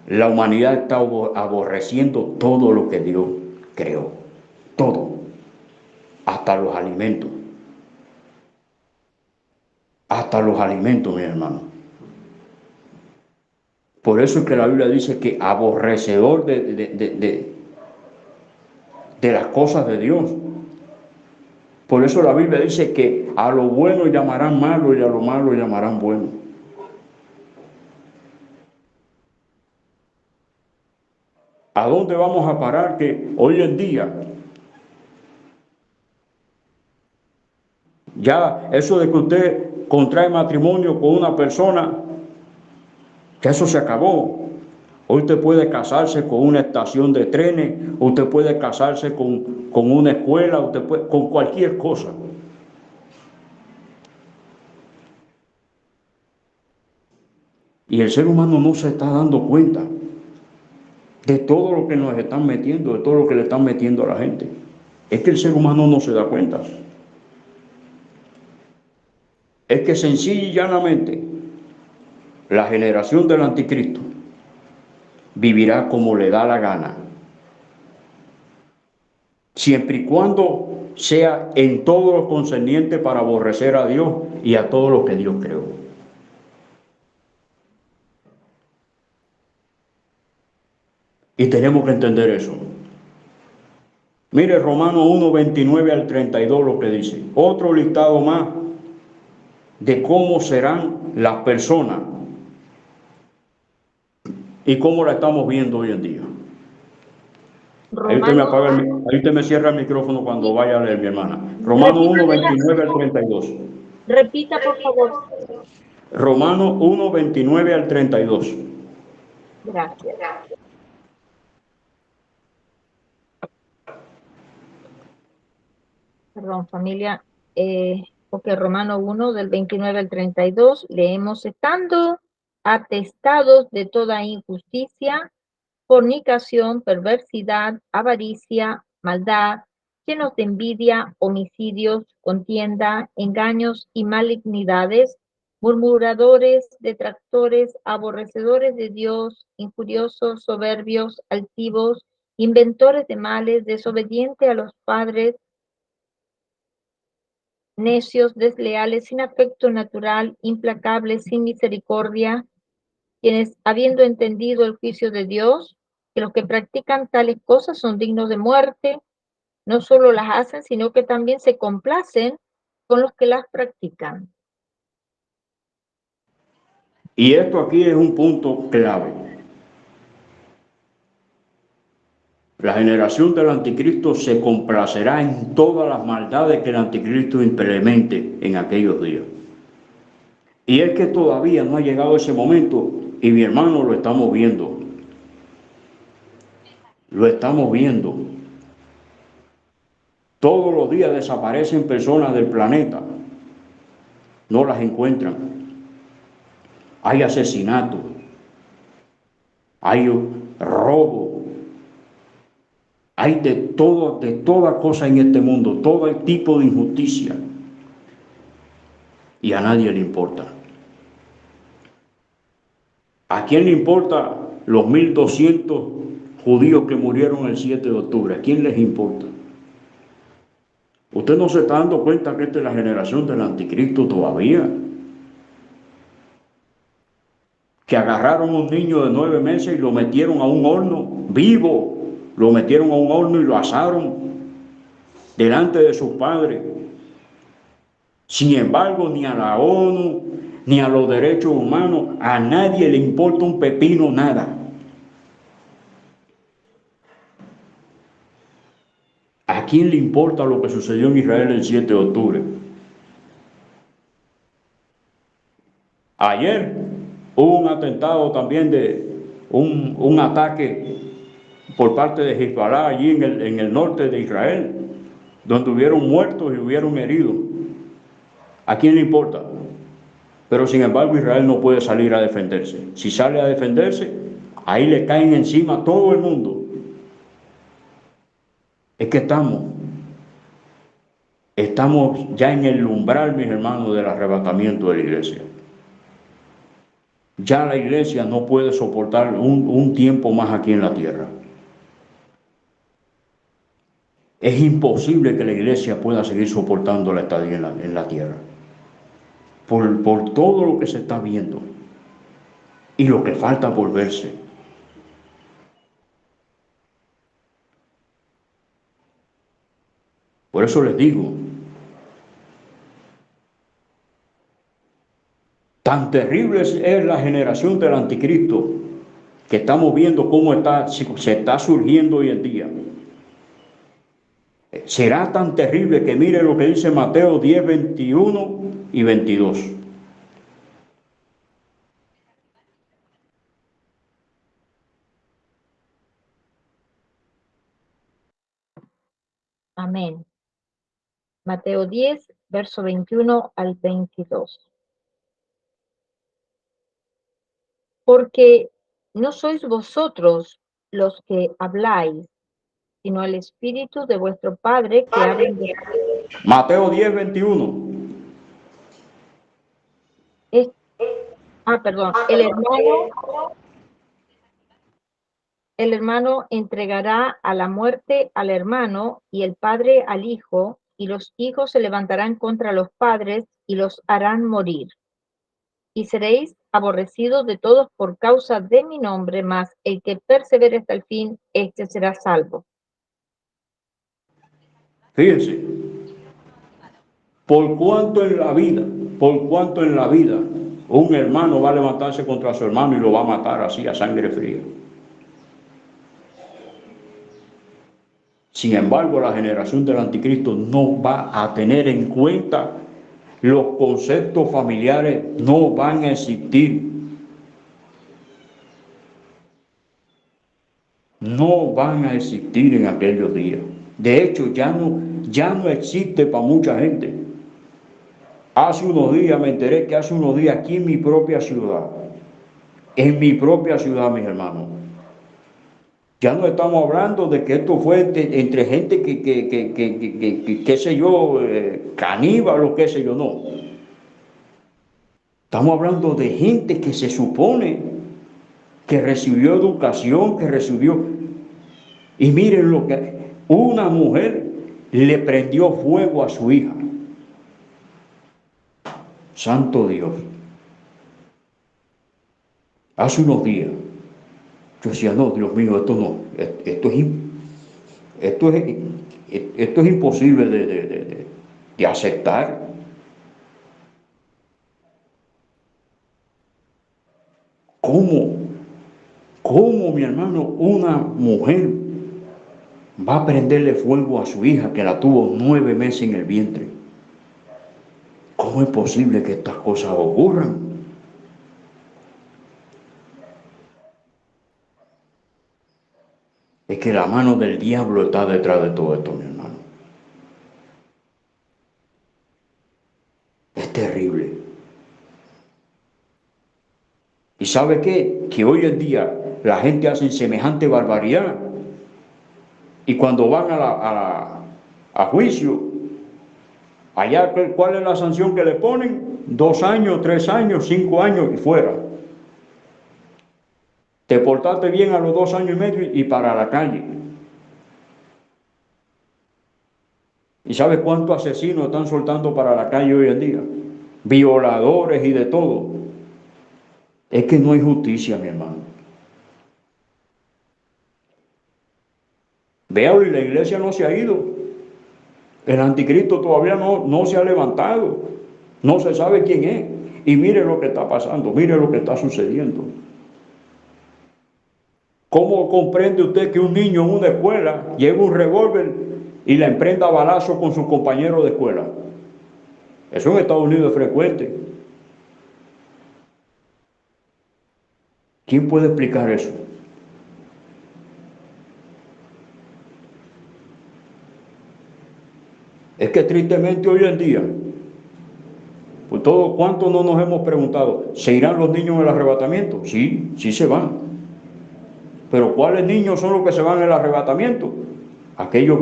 la humanidad está aborreciendo todo lo que Dios creó. Todo. Hasta los alimentos. Hasta los alimentos, mi hermano. Por eso es que la Biblia dice que aborrecedor de las cosas de Dios. Por eso la Biblia dice que a lo bueno llamarán malo y a lo malo llamarán bueno. ¿A dónde vamos a parar que hoy en día ya eso de que usted contrae matrimonio con una persona, que eso se acabó? Hoy usted puede casarse con una estación de trenes, usted puede casarse con una escuela, usted puede, con cualquier cosa. Y el ser humano no se está dando cuenta de todo lo que nos están metiendo, de todo lo que le están metiendo a la gente. Es que el ser humano no se da cuenta. Es que sencilla y llanamente la generación del anticristo vivirá como le da la gana, siempre y cuando sea en todo lo concerniente para aborrecer a Dios y a todo lo que Dios creó. Y tenemos que entender eso. Mire Romanos 1, 29 al 32 lo que dice. Otro listado más de cómo serán las personas y cómo la estamos viendo hoy en día. Ahí usted me cierra el micrófono cuando vaya a leer, mi hermana. Romanos 1, 29 al 32. Repita, por favor. Romanos 1, 29 al 32. Gracias. Perdón, familia. Porque Romano 1, del 29 al 32, leemos: estando atestados de toda injusticia, fornicación, perversidad, avaricia, maldad, llenos de envidia, homicidios, contienda, engaños y malignidades, murmuradores, detractores, aborrecedores de Dios, injuriosos, soberbios, altivos, inventores de males, desobedientes a los padres, necios, desleales, sin afecto natural, implacables, sin misericordia, quienes, habiendo entendido el juicio de Dios, que los que practican tales cosas son dignos de muerte, no solo las hacen, sino que también se complacen con los que las practican. Y esto aquí es un punto clave. La generación del anticristo se complacerá en todas las maldades que el anticristo implemente en aquellos días. Y es que todavía no ha llegado ese momento y mi hermano lo estamos viendo. Lo estamos viendo. Todos los días desaparecen personas del planeta. No las encuentran. Hay asesinatos. Hay robo. Hay de toda cosa en este mundo, todo el tipo de injusticia. Y a nadie le importa. ¿A quién le importa los 1.200 judíos que murieron el 7 de octubre? ¿A quién les importa? ¿Usted no se está dando cuenta que esta es la generación del anticristo todavía? Que agarraron a un niño de 9 meses y lo metieron a un horno vivo, lo metieron a un horno y lo asaron delante de sus padres. Sin embargo, ni a la ONU, ni a los derechos humanos, a nadie le importa un pepino nada. ¿A quién le importa lo que sucedió en Israel el 7 de octubre? Ayer hubo un atentado también un ataque por parte de Hezbollah allí en el norte de Israel, donde hubieron muertos y hubieron heridos. ¿A quién le importa? Pero sin embargo Israel no puede salir a defenderse. Si sale a defenderse, ahí le caen encima a todo el mundo. Es que estamos ya en el umbral, mis hermanos, del arrebatamiento de la iglesia. Ya la iglesia no puede soportar un tiempo más aquí en la tierra. Es imposible que la iglesia pueda seguir soportando la estadía en la tierra. Por todo lo que se está viendo y lo que falta por verse. Por eso les digo, tan terrible es la generación del anticristo que estamos viendo cómo se está surgiendo hoy en día. Será tan terrible que mire lo que dice Mateo 10, 21 y 22. Amén. Mateo 10, verso 21 al 22. Porque no sois vosotros los que habláis, sino el Espíritu de vuestro Padre que habla en vosotros. Mateo 10, 21. Perdón. El hermano entregará a la muerte al hermano y el padre al hijo, y los hijos se levantarán contra los padres y los harán morir. Y seréis aborrecidos de todos por causa de mi nombre, mas el que persevere hasta el fin, éste será salvo. Fíjense, por cuanto en la vida, un hermano va a levantarse contra su hermano y lo va a matar así a sangre fría. Sin embargo, la generación del anticristo no va a tener en cuenta los conceptos familiares, no van a existir. No van a existir en aquellos días. De hecho, ya no existe para mucha gente. Hace unos días me enteré que hace unos días aquí en mi propia ciudad, mis hermanos, ya no estamos hablando de que esto fue entre gente qué sé yo, caníbal o qué sé yo, no. Estamos hablando de gente que se supone que recibió educación, que recibió. Y miren lo que una mujer le prendió fuego a su hija. Santo Dios. Hace unos días yo decía, no, Dios mío, esto no, esto es imposible de aceptar. ¿Cómo? ¿Cómo, mi hermano, una mujer va a prenderle fuego a su hija que la tuvo 9 meses en el vientre? ¿Cómo es posible que estas cosas ocurran? Es que la mano del diablo está detrás de todo esto, mi hermano. Es terrible. ¿Y sabe qué? Que hoy en día la gente hace semejante barbaridad y cuando van a juicio, allá, ¿cuál es la sanción que le ponen? 2 años, 3 años, 5 años y fuera. Te portaste bien a los 2 años y medio y para la calle. ¿Y sabes cuántos asesinos están soltando para la calle hoy en día? Violadores y de todo. Es que no hay justicia, mi hermano. Vea, hoy la iglesia no se ha ido. El anticristo todavía no se ha levantado. No se sabe quién es. Y mire lo que está pasando, mire lo que está sucediendo. ¿Cómo comprende usted que un niño en una escuela lleve un revólver y la emprenda a balazo con sus compañeros de escuela? Eso en Estados Unidos es frecuente. ¿Quién puede explicar eso? Es que tristemente hoy en día, pues todo, ¿cuánto no nos hemos preguntado? ¿Se irán los niños en el arrebatamiento? Sí, sí se van. Pero ¿cuáles niños son los que se van en el arrebatamiento? Aquellos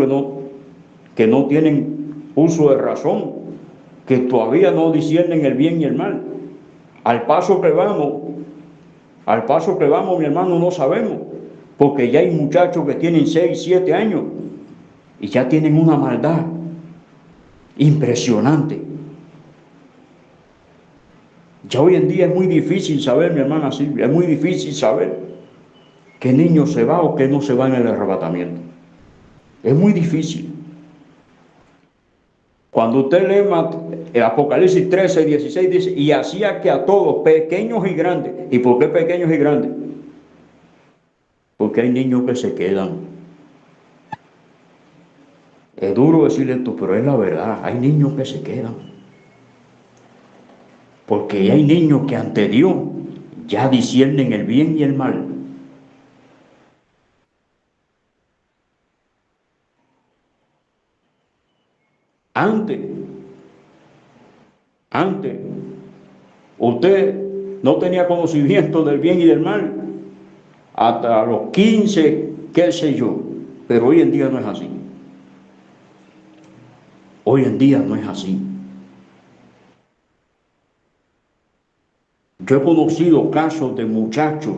que no tienen uso de razón, que todavía no disciernen el bien y el mal. Al paso que vamos, mi hermano, no sabemos, porque ya hay muchachos que tienen 6, 7 años y ya tienen una maldad impresionante. Ya hoy en día es muy difícil saber, mi hermana Silvia, es muy difícil saber qué niño se va o qué no se va en el arrebatamiento. Es muy difícil. Cuando usted lee Apocalipsis 13, 16, dice, y hacía que a todos, pequeños y grandes. ¿Y por qué pequeños y grandes? Porque hay niños que se quedan. Es duro decirle esto, pero es la verdad. Hay niños que se quedan. Porque hay niños que ante Dios ya disciernen el bien y el mal. Antes, usted no tenía conocimiento del bien y del mal hasta los 15, qué sé yo, pero hoy en día no es así. Hoy en día no es así. Yo he conocido casos de muchachos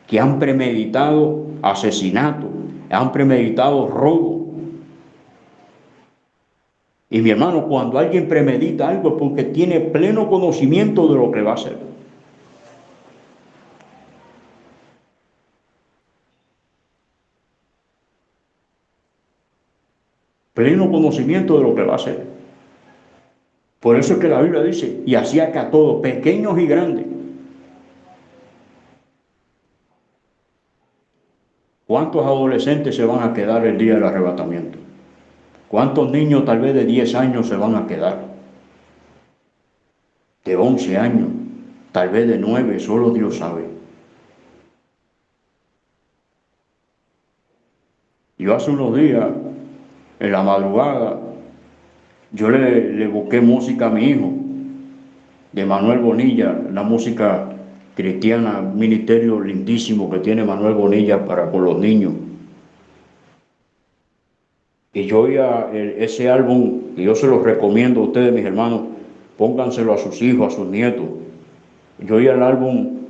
que han premeditado asesinato, han premeditado robo. Y mi hermano, cuando alguien premedita algo es porque tiene pleno conocimiento de lo que va a hacer. Pleno conocimiento de lo que va a hacer. Por eso es que la Biblia dice, y hacía que a todos, pequeños y grandes. ¿Cuántos adolescentes se van a quedar el día del arrebatamiento? ¿Cuántos niños tal vez de 10 años se van a quedar? De 11 años, tal vez de 9, solo Dios sabe. Yo hace unos días, en la madrugada, yo le busqué música a mi hijo, de Manuel Bonilla, la música cristiana, ministerio lindísimo que tiene Manuel Bonilla para con los niños. Y yo oía ese álbum, y yo se los recomiendo a ustedes, mis hermanos, pónganselo a sus hijos, a sus nietos. Yo oía el álbum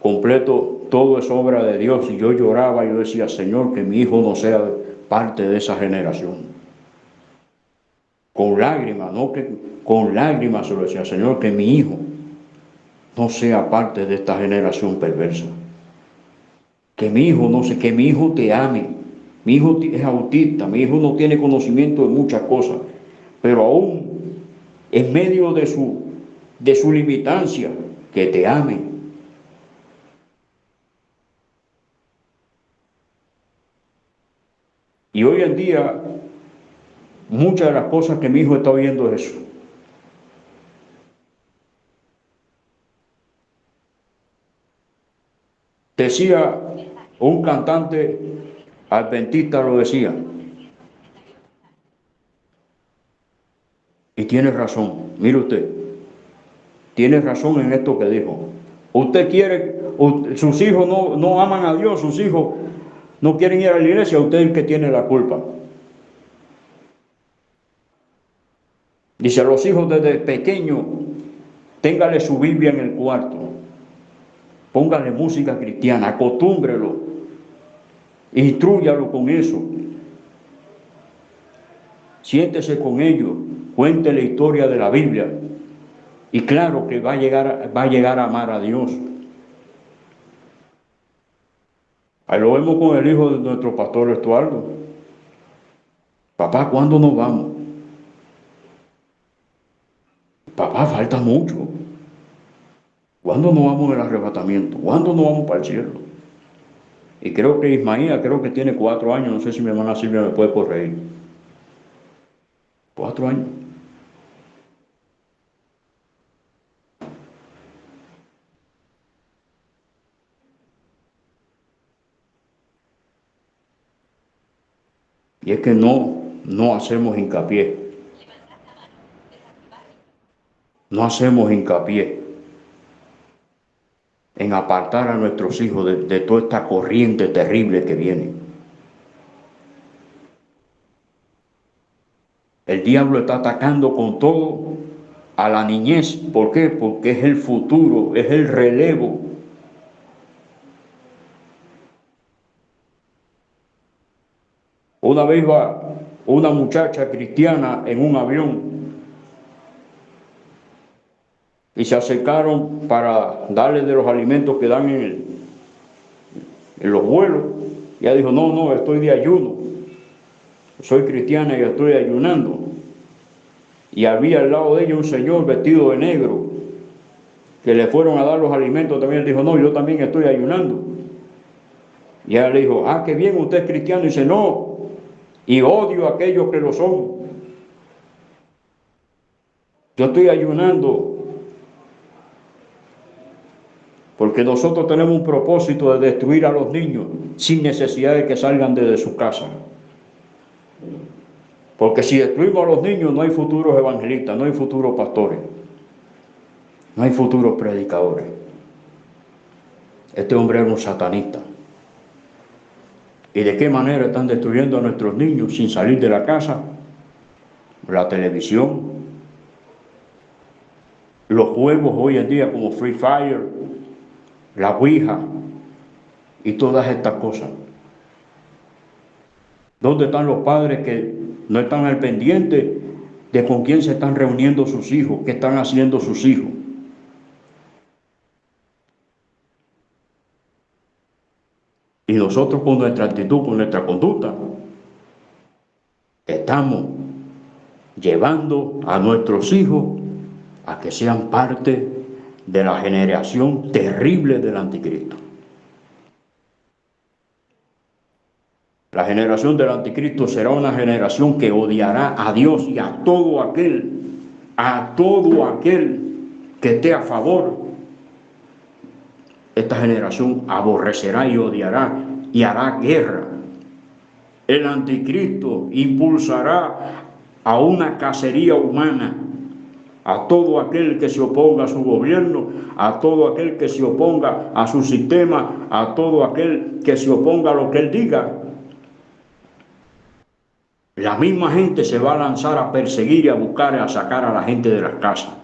completo, todo es obra de Dios, y yo lloraba, y yo decía, Señor, que mi hijo no sea parte de esa generación. Con lágrimas, no que con lágrimas se lo decía, Señor, que mi hijo no sea parte de esta generación perversa. Que mi hijo no sé, que mi hijo te ame. Mi hijo es autista, mi hijo no tiene conocimiento de muchas cosas, pero aún en medio de su limitancia, que te ame. Y hoy en día, muchas de las cosas que mi hijo está oyendo es eso. Decía un cantante adventista, lo decía, Y tiene razón, mire usted, tiene razón en esto que dijo. Usted quiere, sus hijos no aman a Dios, sus hijos no quieren ir a la iglesia, usted es el que tiene la culpa. Dice a los hijos desde pequeños, téngale su Biblia en el cuarto, póngale música cristiana, acostúmbrelo, instrúyalo con eso, siéntese con ellos, cuente la historia de la Biblia, y claro que va a llegar a amar a Dios. Ahí lo vemos con el hijo de nuestro pastor Estuardo. Papá, ¿cuándo nos vamos? Papá, falta mucho. ¿Cuándo nos vamos del arrebatamiento? ¿Cuándo nos vamos para el cielo? Y creo que Ismael, creo que tiene 4 años, no sé si mi hermana Silvia me puede corregir. 4 años. Y es que no hacemos hincapié. No hacemos hincapié en apartar a nuestros hijos de toda esta corriente terrible que viene. El diablo está atacando con todo a la niñez. ¿Por qué? Porque es el futuro, es el relevo. Una vez va una muchacha cristiana en un avión y se acercaron para darle de los alimentos que dan en los vuelos. Y ella dijo, no, estoy de ayuno. Soy cristiana y estoy ayunando. Y había al lado de ella un señor vestido de negro que le fueron a dar los alimentos también. Él dijo, no, yo también estoy ayunando. Y ella le dijo, qué bien, usted es cristiano. Y dice, no, y odio a aquellos que lo son. Yo estoy ayunando porque nosotros tenemos un propósito de destruir a los niños sin necesidad de que salgan desde su casa. Porque si destruimos a los niños no hay futuros evangelistas, no hay futuros pastores, no hay futuros predicadores. Este hombre era un satanista. ¿Y de qué manera están destruyendo a nuestros niños sin salir de la casa? La televisión, los juegos hoy en día como Free Fire, la Ouija y todas estas cosas. ¿Dónde están los padres que no están al pendiente de con quién se están reuniendo sus hijos, qué están haciendo sus hijos? Y nosotros con nuestra actitud, con nuestra conducta, estamos llevando a nuestros hijos a que sean parte de la generación terrible del anticristo. La generación del anticristo será una generación que odiará a Dios y a todo aquel que esté a favor. Esta generación aborrecerá y odiará y hará guerra. El anticristo impulsará a una cacería humana a todo aquel que se oponga a su gobierno, a todo aquel que se oponga a su sistema, a todo aquel que se oponga a lo que él diga. La misma gente se va a lanzar a perseguir y a buscar y a sacar a la gente de las casas.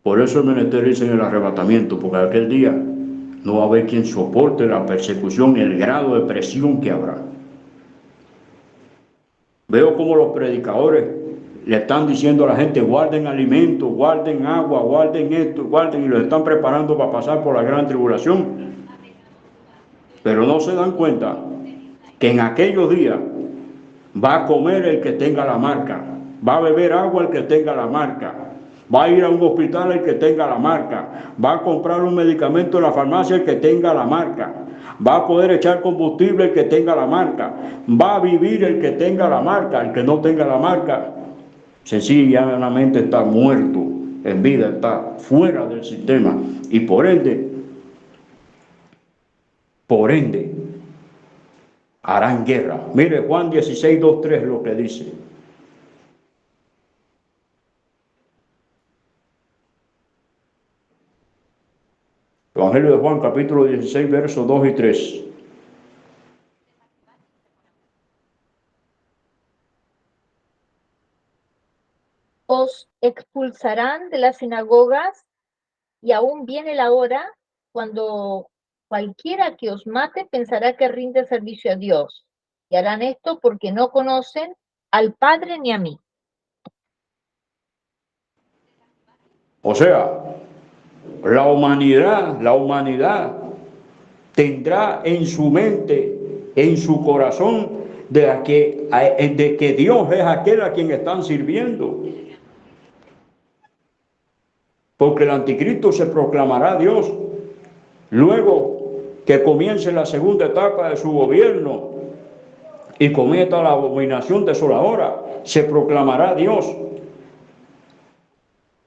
Por eso es menester irse en el arrebatamiento, porque aquel día no va a haber quien soporte la persecución y el grado de presión que habrá. Veo como los predicadores le están diciendo a la gente, guarden alimentos, guarden agua, guarden esto, guarden, y los están preparando para pasar por la gran tribulación. Pero no se dan cuenta que en aquellos días va a comer el que tenga la marca, va a beber agua el que tenga la marca, va a ir a un hospital el que tenga la marca, va a comprar un medicamento en la farmacia el que tenga la marca, va a poder echar combustible el que tenga la marca, va a vivir el que tenga la marca, el que no tenga la marca, sencillamente está muerto en vida, está fuera del sistema y por ende, harán guerra. Mire Juan 16, 2, 3 lo que dice. Evangelio de Juan, capítulo 16, versos 2 y 3. Os expulsarán de las sinagogas, y aún viene la hora cuando cualquiera que os mate pensará que rinde servicio a Dios. Y harán esto porque no conocen al Padre ni a mí. O sea, la humanidad tendrá en su mente, en su corazón, de que Dios es aquel a quien están sirviendo. Porque el anticristo se proclamará Dios. Luego que comience la segunda etapa de su gobierno y cometa la abominación desoladora, se proclamará Dios.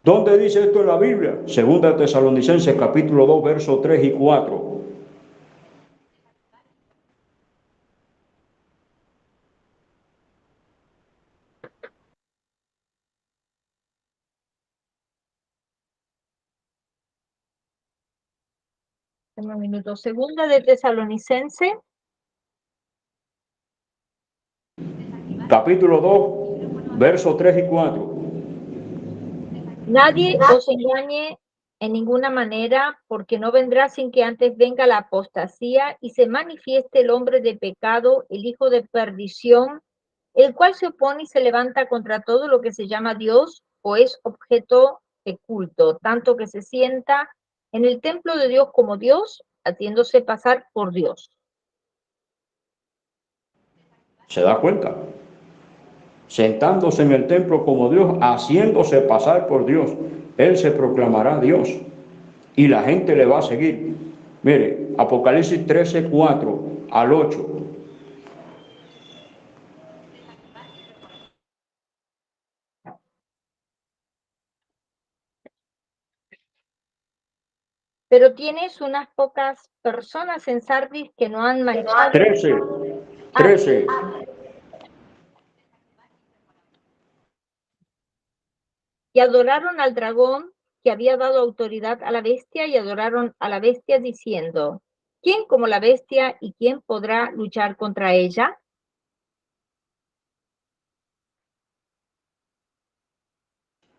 ¿Dónde dice esto en la Biblia? Segunda de Tesalonicenses, capítulo 2, versos 3 y 4. Un minuto. Segunda de Tesalonicense, Capítulo 2, versos 3 y 4. nadie os engañe en ninguna manera, porque no vendrá sin que antes venga la apostasía y se manifieste el hombre de pecado, el hijo de perdición, el cual se opone y se levanta contra todo lo que se llama Dios o es objeto de culto, tanto que se sienta en el templo de Dios como Dios, haciéndose pasar por Dios. ¿Se da cuenta? Sentándose en el templo como Dios, haciéndose pasar por Dios. Él se proclamará Dios y la gente le va a seguir. Mire, Apocalipsis 13, 4 al 8. Pero tienes unas pocas personas en Sardis que no han manchado. 13. Y adoraron al dragón que había dado autoridad a la bestia y adoraron a la bestia diciendo, ¿quién como la bestia y quién podrá luchar contra ella?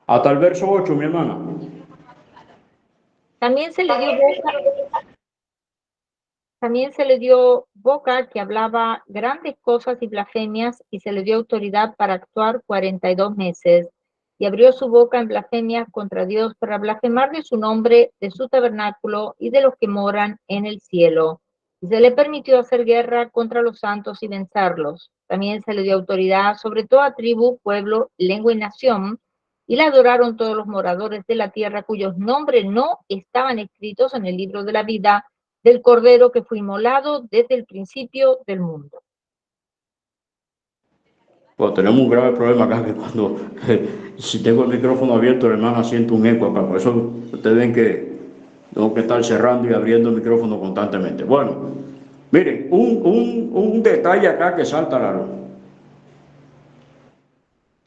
Hasta el verso 8, mi hermana. También se le dio boca que hablaba grandes cosas y blasfemias, y se le dio autoridad para actuar 42 meses. Y abrió su boca en blasfemias contra Dios para blasfemar de su nombre, de su tabernáculo y de los que moran en el cielo. Y se le permitió hacer guerra contra los santos y vencerlos. También se le dio autoridad sobre toda tribu, pueblo, lengua y nación, y la adoraron todos los moradores de la tierra cuyos nombres no estaban escritos en el libro de la vida del Cordero que fue inmolado desde el principio del mundo. Pues tenemos un grave problema acá, que cuando si tengo el micrófono abierto, el hermano siento un eco acá. Por eso ustedes ven que tengo que estar cerrando y abriendo el micrófono constantemente. Bueno, miren, un detalle acá que salta a la luz.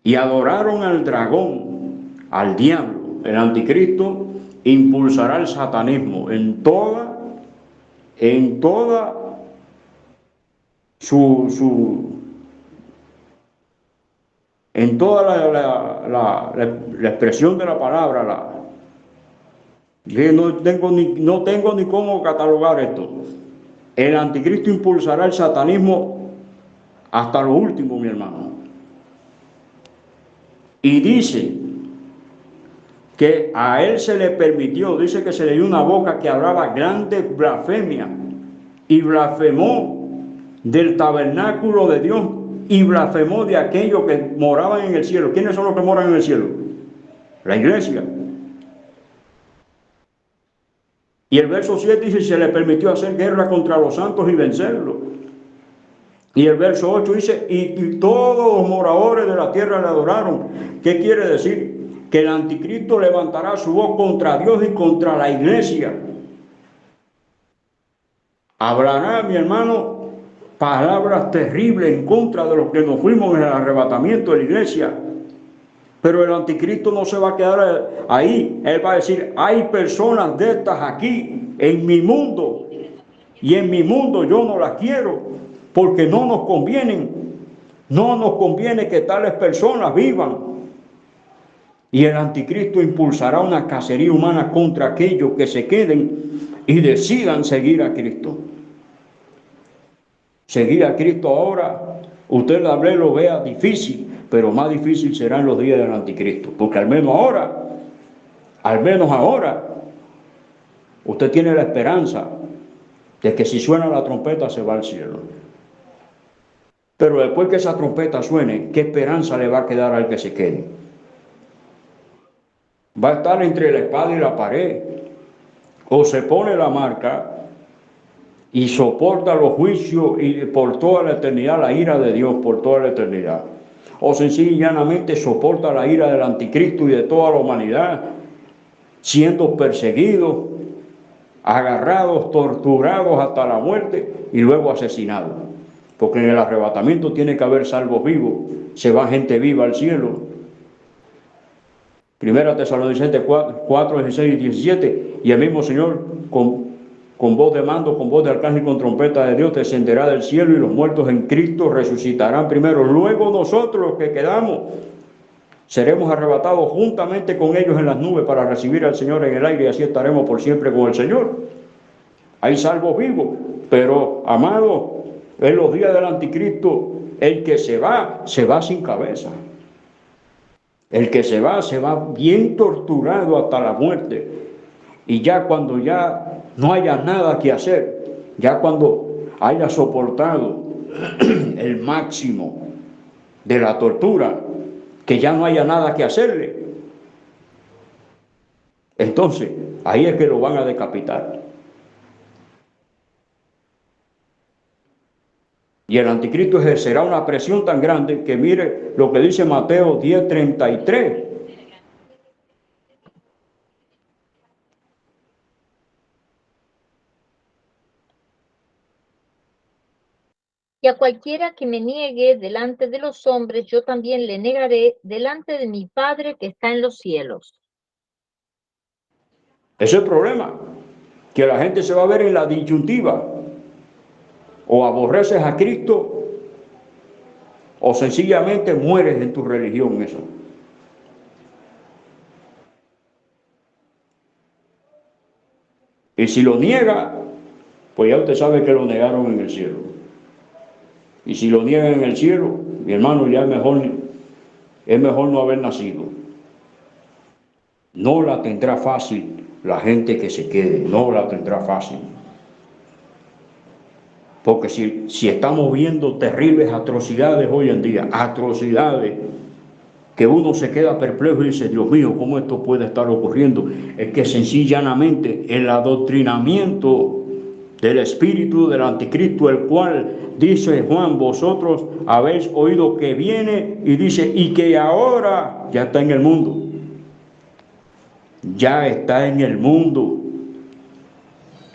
Y adoraron al dragón, al diablo, el anticristo, impulsará el satanismo en toda en toda la expresión de la palabra. No tengo ni cómo catalogar esto. El anticristo impulsará el satanismo hasta lo último, mi hermano. Y dice que a él se le permitió, dice que se le dio una boca que hablaba grandes blasfemias y blasfemó del tabernáculo de Dios y blasfemó de aquellos que moraban en el cielo. ¿Quiénes son los que moran en el cielo? La iglesia. Y el verso 7 dice, se le permitió hacer guerra contra los santos y vencerlos. Y el verso 8 dice, y todos los moradores de la tierra le adoraron. ¿Qué quiere decir? Que el anticristo levantará su voz contra Dios y contra la iglesia. Hablará, mi hermano, palabras terribles en contra de los que nos fuimos en el arrebatamiento de la iglesia. Pero el anticristo no se va a quedar ahí. Él va a decir, hay personas de estas aquí en mi mundo, y en mi mundo yo no las quiero, porque no nos convienen. No nos conviene que tales personas vivan. Y el anticristo impulsará una cacería humana contra aquellos que se queden y decidan seguir a Cristo. Seguir a Cristo ahora, usted tal vez lo vea difícil, pero más difícil será en los días del anticristo, porque al menos ahora, usted tiene la esperanza de que si suena la trompeta se va al cielo. Pero después que esa trompeta suene, ¿qué esperanza le va a quedar al que se quede? Va a estar entre la espada y la pared, o se pone la marca y soporta los juicios y por toda la eternidad, la ira de Dios por toda la eternidad, o sencillamente soporta la ira del anticristo y de toda la humanidad, siendo perseguidos, agarrados, torturados hasta la muerte y luego asesinados, porque en el arrebatamiento tiene que haber salvos vivos, se va gente viva al cielo. Primera Tesalonicenses 4, 16 y 17, y el mismo Señor con voz de mando, con voz de arcángel y con trompeta de Dios descenderá del cielo, y los muertos en Cristo resucitarán primero. Luego nosotros los que quedamos seremos arrebatados juntamente con ellos en las nubes para recibir al Señor en el aire, y así estaremos por siempre con el Señor. Hay salvos vivos, pero amado, en los días del anticristo, el que se va sin cabeza. El que se va bien torturado hasta la muerte. Y ya cuando ya no haya nada que hacer, ya cuando haya soportado el máximo de la tortura, que ya no haya nada que hacerle, entonces ahí es que lo van a decapitar. Y el anticristo ejercerá una presión tan grande que mire lo que dice Mateo 10:33. Y a cualquiera que me niegue delante de los hombres, yo también le negaré delante de mi Padre que está en los cielos. Ese es el problema, que la gente se va a ver en la disyuntiva: o aborreces a Cristo o sencillamente mueres en tu religión. Eso. Y si lo niega, pues ya usted sabe que lo negaron en el cielo. Y si lo niegan en el cielo, mi hermano, ya es mejor no haber nacido. No la tendrá fácil la gente que se quede, no la tendrá fácil. Porque si estamos viendo terribles atrocidades hoy en día, atrocidades que uno se queda perplejo y dice, Dios mío, ¿cómo esto puede estar ocurriendo? Es que sencillamente el adoctrinamiento del espíritu del anticristo, el cual dice Juan, vosotros habéis oído que viene, y dice, y que ahora ya está en el mundo. Ya está en el mundo.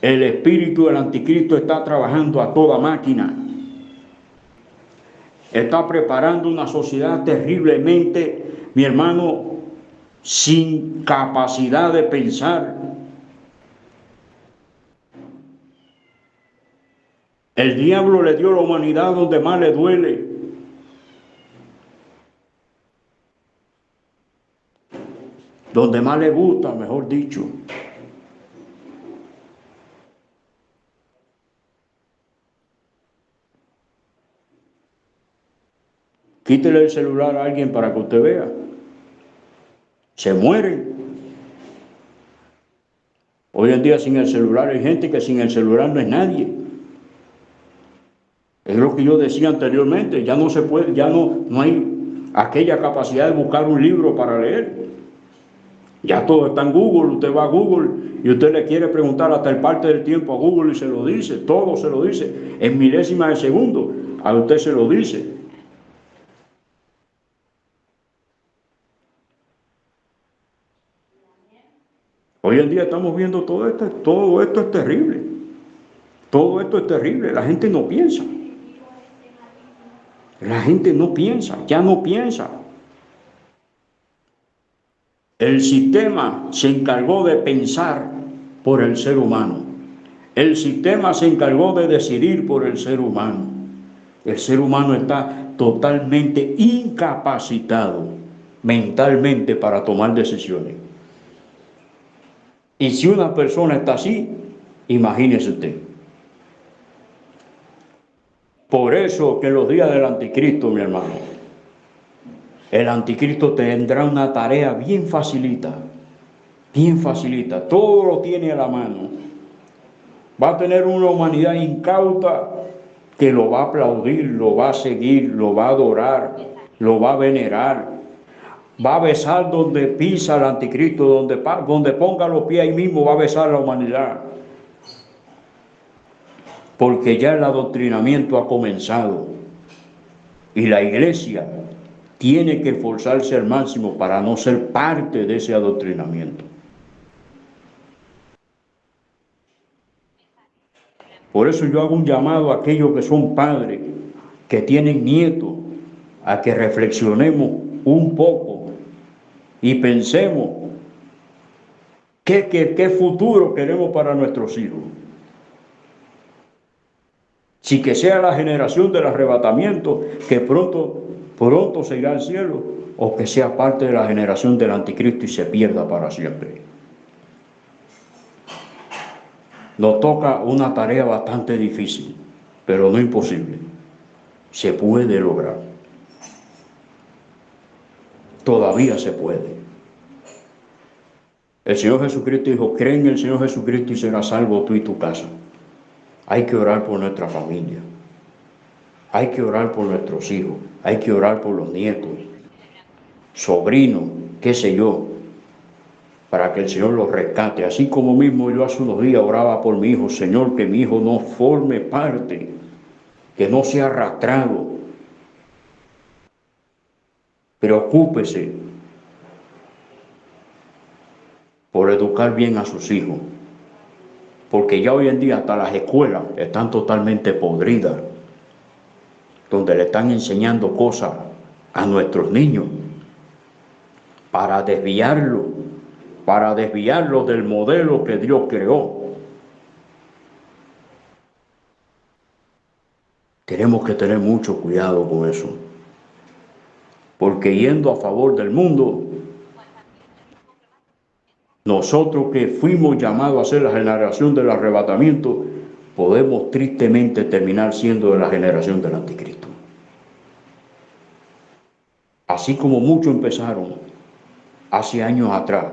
El espíritu del anticristo está trabajando a toda máquina. Está preparando una sociedad terriblemente, mi hermano, sin capacidad de pensar. El diablo le dio a la humanidad donde más le duele. Donde más le gusta, mejor dicho. Quítele el celular a alguien para que usted vea. Se mueren. Hoy en día sin el celular hay gente que sin el celular no es nadie. Es lo que yo decía anteriormente, ya no se puede, ya no hay aquella capacidad de buscar un libro para leer. Ya todo está en Google, usted va a Google y usted le quiere preguntar hasta el parte del tiempo a Google y se lo dice, todo se lo dice, en milésimas de segundo, a usted se lo dice. Hoy en día estamos viendo todo esto es terrible. Todo esto es terrible, la gente no piensa. La gente no piensa, ya no piensa. El sistema se encargó de pensar por el ser humano. El sistema se encargó de decidir por el ser humano. El ser humano está totalmente incapacitado mentalmente para tomar decisiones. Y si una persona está así, imagínese usted. Por eso que en los días del anticristo, mi hermano, el anticristo tendrá una tarea bien facilita, todo lo tiene a la mano. Va a tener una humanidad incauta que lo va a aplaudir, lo va a seguir, lo va a adorar, lo va a venerar. Va a besar donde pisa el anticristo, donde ponga los pies ahí mismo va a besar la humanidad. Porque ya el adoctrinamiento ha comenzado. Y la iglesia tiene que esforzarse al máximo para no ser parte de ese adoctrinamiento. Por eso yo hago un llamado a aquellos que son padres, que tienen nietos, a que reflexionemos un poco y pensemos qué futuro queremos para nuestros hijos. Si que sea la generación del arrebatamiento, que pronto se irá al cielo, o que sea parte de la generación del anticristo y se pierda para siempre. Nos toca una tarea bastante difícil, pero no imposible. Se puede lograr. Todavía se puede. El Señor Jesucristo dijo, cree en el Señor Jesucristo y serás salvo tú y tu casa. Hay que orar por nuestra familia. Hay que orar por nuestros hijos. Hay que orar por los nietos, sobrinos, qué sé yo, para que el Señor los rescate. Así como mismo yo hace unos días oraba por mi hijo, Señor, que mi hijo no forme parte, que no sea arrastrado. Preocúpese por educar bien a sus hijos, porque ya hoy en día hasta las escuelas están totalmente podridas, donde le están enseñando cosas a nuestros niños para desviarlos del modelo que Dios creó. Tenemos que tener mucho cuidado con eso, porque yendo a favor del mundo, nosotros que fuimos llamados a ser la generación del arrebatamiento, podemos tristemente terminar siendo de la generación del anticristo. Así como muchos empezaron hace años atrás,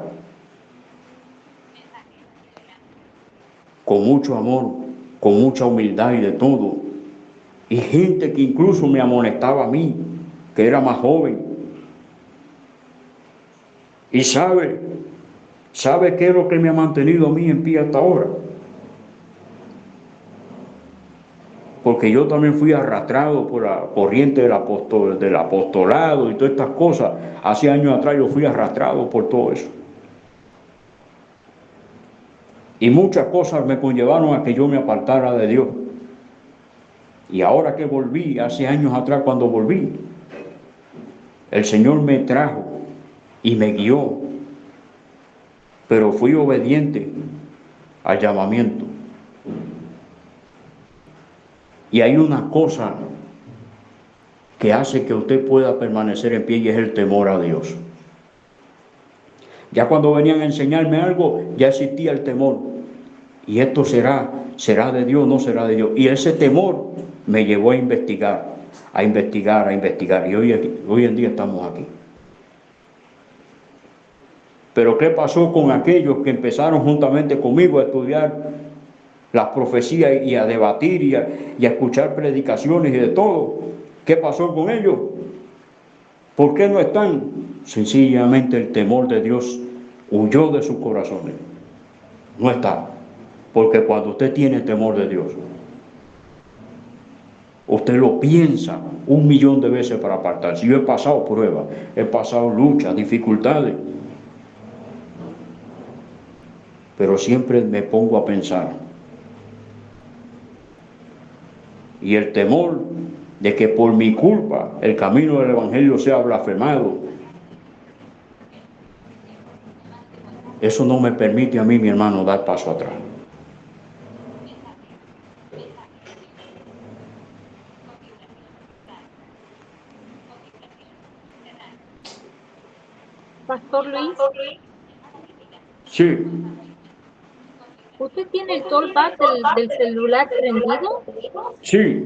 con mucho amor, con mucha humildad y de todo, y gente que incluso me amonestaba a mí, que era más joven. Y sabe qué es lo que me ha mantenido a mí en pie hasta ahora. Porque yo también fui arrastrado por la corriente del apostolado y todas estas cosas. Hace años atrás yo fui arrastrado por todo eso. Y muchas cosas me conllevaron a que yo me apartara de Dios. Y ahora que volví, hace años atrás cuando volví, el Señor me trajo y me guió. Pero fui obediente al llamamiento. Y hay una cosa que hace que usted pueda permanecer en pie y es el temor a Dios. Ya cuando venían a enseñarme algo, ya existía el temor. Y esto será de Dios, no será de Dios. Y ese temor me llevó a investigar. Y hoy en día estamos aquí. Pero ¿qué pasó con aquellos que empezaron juntamente conmigo a estudiar las profecías y a debatir y a escuchar predicaciones y de todo? ¿Qué pasó con ellos? ¿Por qué no están? Sencillamente el temor de Dios huyó de sus corazones. No está. Porque cuando usted tiene temor de Dios, usted lo piensa 1.000.000 de veces para apartarse. Yo he pasado pruebas, he pasado luchas, dificultades, pero siempre me pongo a pensar. Y el temor de que por mi culpa el camino del Evangelio sea blasfemado, eso no me permite a mí, mi hermano, dar paso atrás. Pastor Luis, Sí, ¿usted tiene el tollback del celular prendido? sí,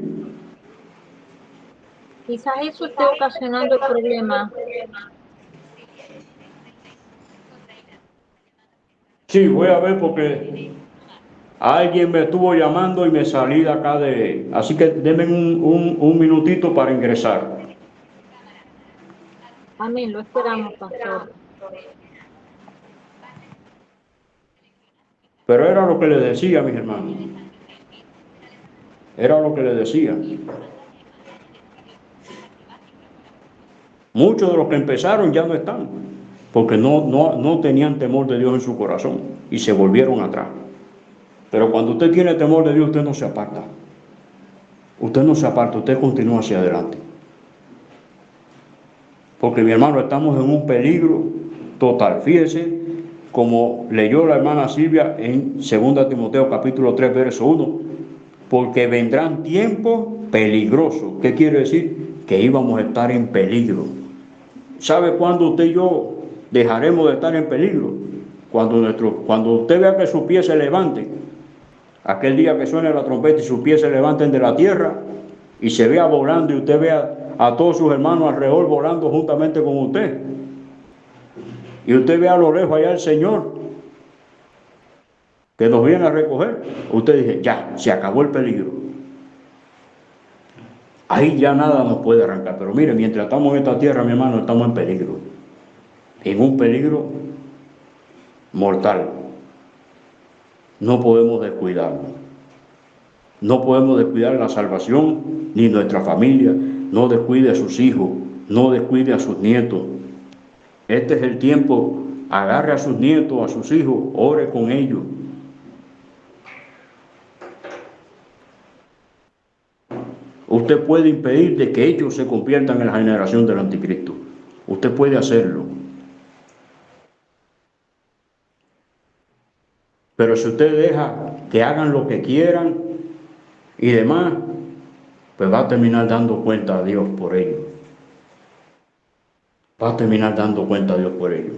Quizás eso esté ocasionando el problema. sí, voy a ver porque alguien me estuvo llamando y me salí de acá de... Así que denme un minutito para ingresar. Amén, lo esperamos, pastor. Pero era lo que le decía, mis hermanos. Era lo que le decía. Muchos de los que empezaron ya no están, porque no tenían temor de Dios en su corazón y se volvieron atrás. Pero cuando usted tiene temor de Dios, usted no se aparta. Usted no se aparta, usted continúa hacia adelante. Porque mi hermano, estamos en un peligro total. Fíjese, como leyó la hermana Silvia en 2 Timoteo capítulo 3, verso 1, porque vendrán tiempos peligrosos. ¿Qué quiere decir? Que íbamos a estar en peligro. ¿Sabe cuándo usted y yo dejaremos de estar en peligro? Cuando usted vea que sus pies se levanten, aquel día que suene la trompeta y sus pies se levanten de la tierra y se vea volando y usted vea a todos sus hermanos alrededor volando juntamente con usted. Y usted ve a lo lejos allá el Señor que nos viene a recoger. Usted dice, ya, se acabó el peligro. Ahí ya nada nos puede arrancar. Pero mire, mientras estamos en esta tierra, mi hermano, estamos en peligro. En un peligro mortal. No podemos descuidarnos. No podemos descuidar la salvación ni nuestra familia. No descuide a sus hijos. No descuide a sus nietos. Este es el tiempo. Agarre a sus nietos, a sus hijos. Ore con ellos. Usted puede impedir de que ellos se conviertan en la generación del anticristo. Usted puede hacerlo. Pero si usted deja que hagan lo que quieran y demás, pues va a terminar dando cuenta a Dios por ello. Va a terminar dando cuenta a Dios por ello.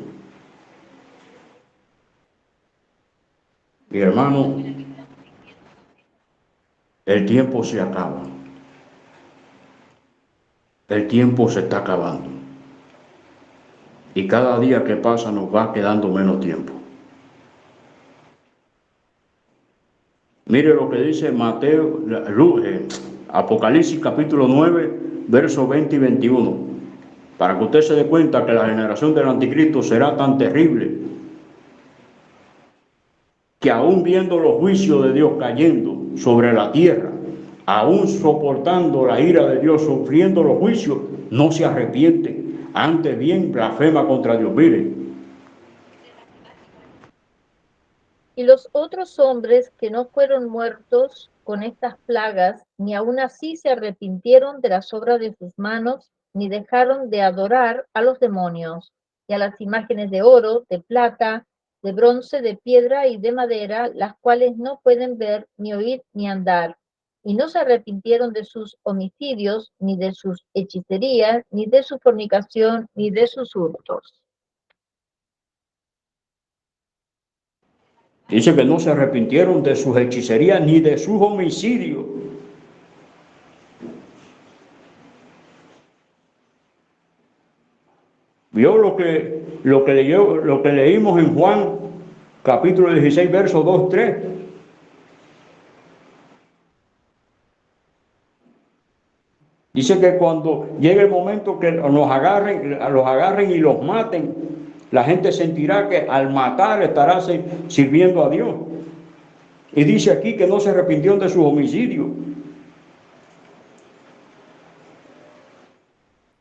Mi hermano, el tiempo se acaba. El tiempo se está acabando. Y cada día que pasa nos va quedando menos tiempo. Mire lo que dice Apocalipsis capítulo 9, versos 20 y 21. Para que usted se dé cuenta que la generación del anticristo será tan terrible que aún viendo los juicios de Dios cayendo sobre la tierra, aún soportando la ira de Dios, sufriendo los juicios, no se arrepiente, antes bien blasfema contra Dios. Mire, Y los otros hombres que no fueron muertos con estas plagas, ni aun así se arrepintieron de las obras de sus manos, ni dejaron de adorar a los demonios y a las imágenes de oro, de plata, de bronce, de piedra y de madera, las cuales no pueden ver, ni oír, ni andar. Y no se arrepintieron de sus homicidios, ni de sus hechicerías, ni de su fornicación, ni de sus hurtos. dice que no se arrepintieron de sus hechicerías ni de sus homicidios. Vio lo que leímos en Juan capítulo 16, versos 2, 3. Dice que cuando llegue el momento que los agarren y los maten, la gente sentirá que al matar estará sirviendo a Dios. Y dice aquí que no se arrepintieron de sus homicidios.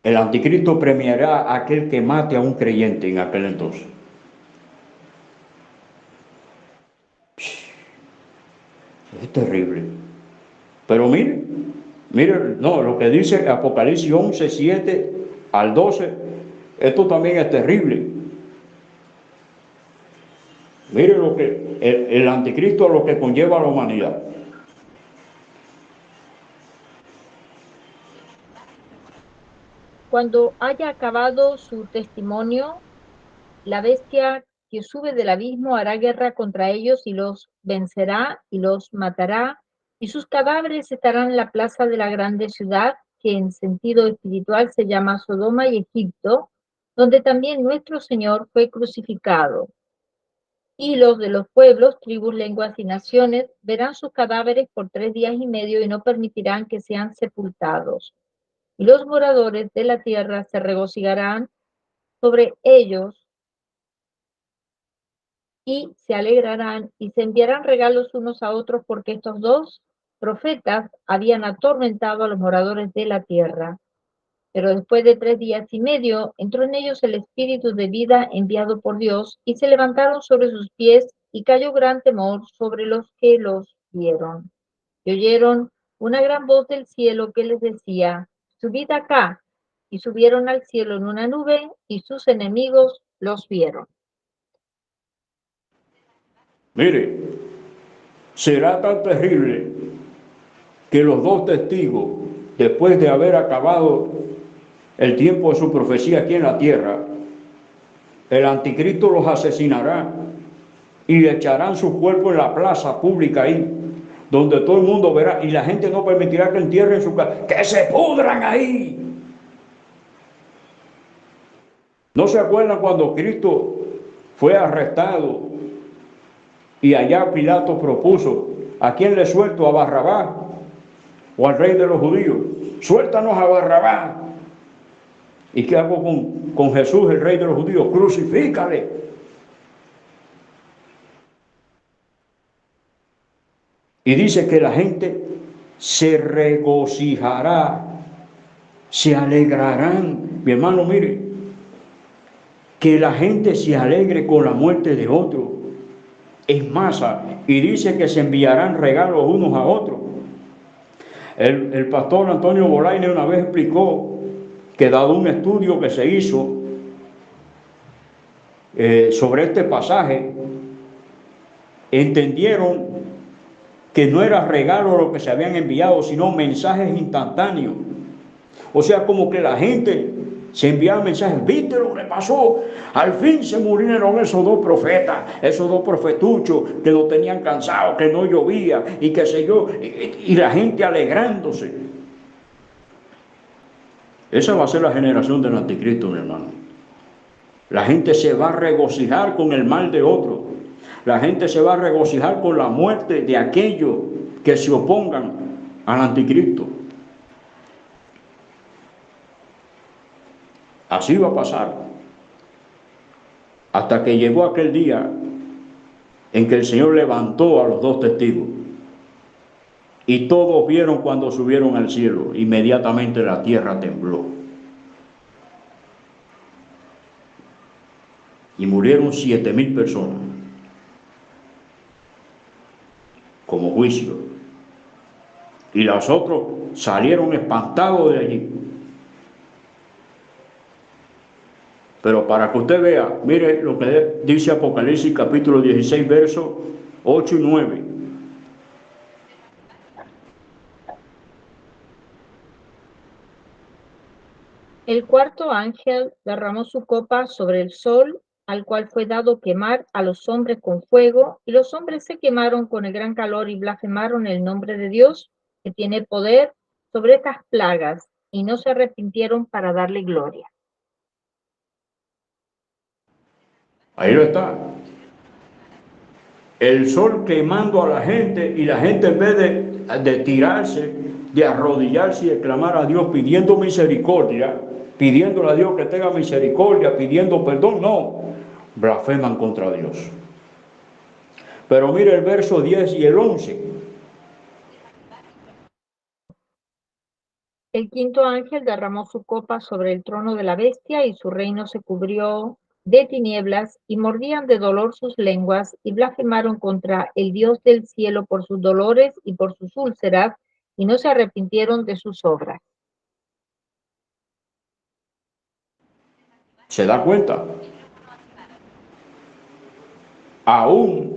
El anticristo premiará a aquel que mate a un creyente en aquel entonces. Es terrible. Pero mire, Mire, no, lo que dice Apocalipsis 11, 7 al 12, esto también es terrible. Mire lo que el anticristo, lo que conlleva a la humanidad. Cuando haya acabado su testimonio, la bestia que sube del abismo hará guerra contra ellos y los vencerá y los matará, y sus cadáveres estarán en la plaza de la grande ciudad, que en sentido espiritual se llama Sodoma y Egipto, donde también nuestro Señor fue crucificado. Y los de los pueblos, tribus, lenguas y naciones verán sus cadáveres por 3 días y medio y no permitirán que sean sepultados. Y los moradores de la tierra se regocijarán sobre ellos y se alegrarán y se enviarán regalos unos a otros, porque estos dos profetas habían atormentado a los moradores de la tierra. Pero después de 3 días y medio entró en ellos el espíritu de vida enviado por Dios, y se levantaron sobre sus pies, y cayó gran temor sobre los que los vieron. Y oyeron una gran voz del cielo que les decía: subid acá. Y subieron al cielo en una nube, y sus enemigos los vieron. Mire, será tan terrible que los dos testigos, después de haber acabado el tiempo de su profecía aquí en la tierra, el anticristo los asesinará y echarán sus cuerpos en la plaza pública ahí, donde todo el mundo verá, y la gente no permitirá que entierren su casa, que se pudran ahí. ¿No se acuerdan cuando Cristo fue arrestado y allá Pilato propuso: ¿a quién le suelto? ¿A Barrabás o al rey de los judíos? Suéltanos a Barrabás. ¿Y qué hago con Jesús, el rey de los judíos? Crucifícale. Y dice que la gente se regocijará, se alegrarán. Mi hermano, mire, que la gente se alegre con la muerte de otro en masa, y dice que se enviarán regalos unos a otros. El pastor Antonio Bolaine una vez explicó que, dado un estudio que se hizo sobre este pasaje, entendieron que no era regalo lo que se habían enviado, sino mensajes instantáneos. O sea, como que la gente se enviaba mensajes: ¿viste lo que pasó? Al fin se murieron esos dos profetas, esos dos profetuchos que lo tenían cansado, que no llovía y qué sé yo, y la gente alegrándose. Esa va a ser la generación del anticristo, mi hermano. La gente se va a regocijar con el mal de otro. La gente se va a regocijar con la muerte de aquellos que se opongan al anticristo. Así va a pasar. Hasta que llegó aquel día en que el Señor levantó a los dos testigos. Y todos vieron cuando subieron al cielo. Inmediatamente la tierra tembló. Y murieron 7,000 personas como juicio. Y los otros salieron espantados de allí. Pero para que usted vea, mire lo que dice Apocalipsis capítulo 16, versos 8 y 9. El cuarto ángel derramó su copa sobre el sol, al cual fue dado quemar a los hombres con fuego, y los hombres se quemaron con el gran calor y blasfemaron el nombre de Dios, que tiene poder sobre estas plagas, y no se arrepintieron para darle gloria. Ahí lo está. El sol quemando a la gente, y la gente, en vez de tirarse, de arrodillarse y de clamar a Dios pidiendo misericordia, pidiéndole a Dios que tenga misericordia, pidiendo perdón, no, blasfeman contra Dios. Pero mire el verso 10 y el 11. El quinto ángel derramó su copa sobre el trono de la bestia, y su reino se cubrió de tinieblas, y mordían de dolor sus lenguas, y blasfemaron contra el Dios del cielo por sus dolores y por sus úlceras, y no se arrepintieron de sus obras. ¿Se da cuenta? Aún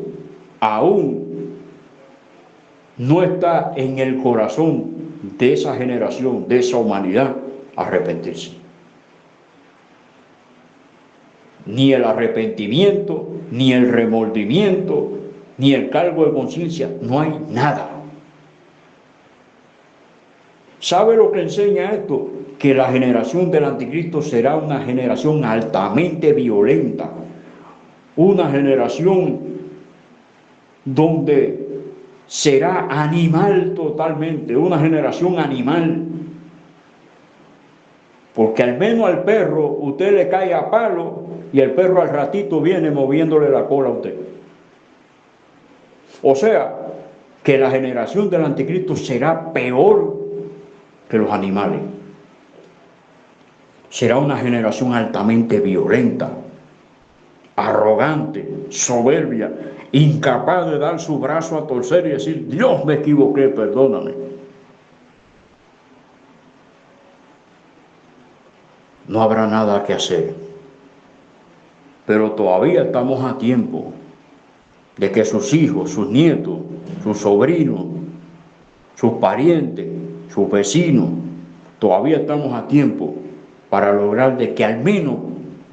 no está en el corazón de esa generación, de esa humanidad, arrepentirse. Ni el arrepentimiento, ni el remordimiento, ni el cargo de conciencia, no hay nada. ¿Sabe lo que enseña esto? Que la generación del anticristo será una generación altamente violenta, una generación donde será animal totalmente, una generación animal. Porque al menos al perro usted le cae a palo y el perro al ratito viene moviéndole la cola a usted. O sea, que la generación del anticristo será peor que los animales. Será una generación altamente violenta, arrogante, soberbia, incapaz de dar su brazo a torcer y decir, Dios, me equivoqué, perdóname. No habrá nada que hacer. Pero todavía estamos a tiempo de que sus hijos, sus nietos, sus sobrinos, sus parientes, sus vecinos, todavía estamos a tiempo para lograr de que al menos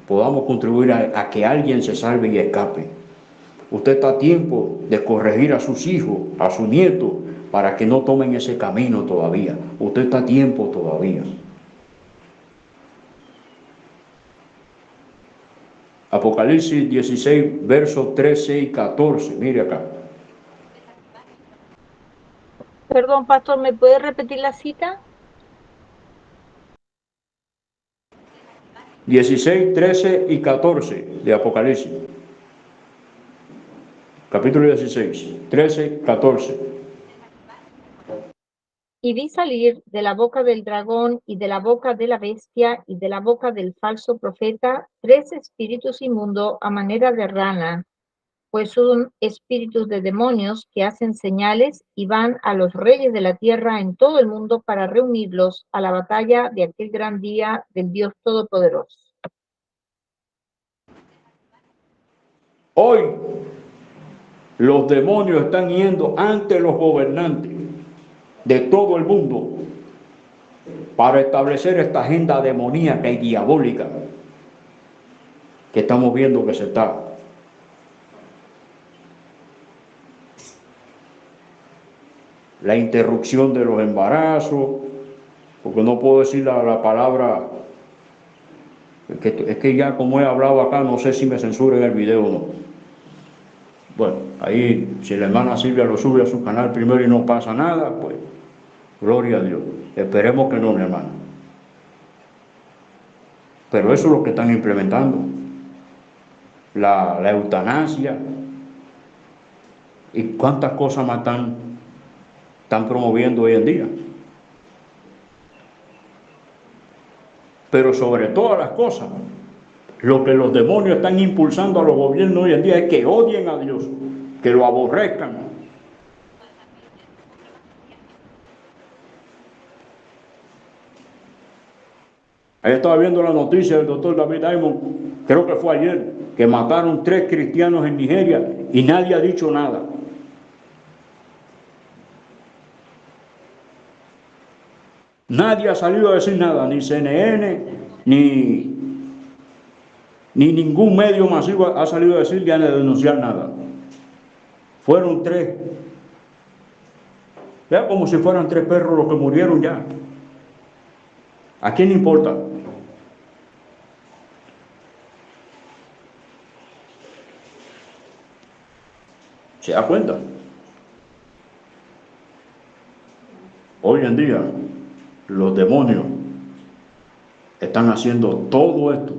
podamos contribuir a que alguien se salve y escape. Usted está a tiempo de corregir a sus hijos, a sus nietos, para que no tomen ese camino todavía. Usted está a tiempo todavía. Apocalipsis 16, versos 13 y 14. Mire acá. Perdón, pastor, ¿me puede repetir la cita? 16, 13 y 14 de Apocalipsis. Capítulo 16, 13, 14. Y vi salir de la boca del dragón y de la boca de la bestia y de la boca del falso profeta 3 espíritus inmundos a manera de rana, pues son espíritus de demonios que hacen señales y van a los reyes de la tierra en todo el mundo para reunirlos a la batalla de aquel gran día del Dios Todopoderoso. Hoy los demonios están yendo ante los gobernantes de todo el mundo para establecer esta agenda demoníaca y diabólica que estamos viendo que se está. La interrupción de los embarazos, porque no puedo decir la palabra, es que ya como he hablado acá, no sé si me censuren el video o no. Bueno, ahí si la hermana Silvia lo sube a su canal primero y no pasa nada, pues gloria a Dios. Esperemos que no, mi hermano. Pero eso es lo que están implementando. La eutanasia. ¿Y cuántas cosas más están promoviendo hoy en día? Pero sobre todas las cosas, lo que los demonios están impulsando a los gobiernos hoy en día es que odien a Dios, que lo aborrezcan. Ahí estaba viendo la noticia del doctor David Diamond, creo que fue ayer, que mataron 3 cristianos en Nigeria y nadie ha dicho nada. Nadie ha salido a decir nada, ni CNN, ni ningún medio masivo ha salido a decir ni a denunciar nada. Fueron 3. Vea como si fueran 3 perros los que murieron ya. ¿A quién le importa? ¿Se da cuenta? Hoy en día los demonios están haciendo todo esto.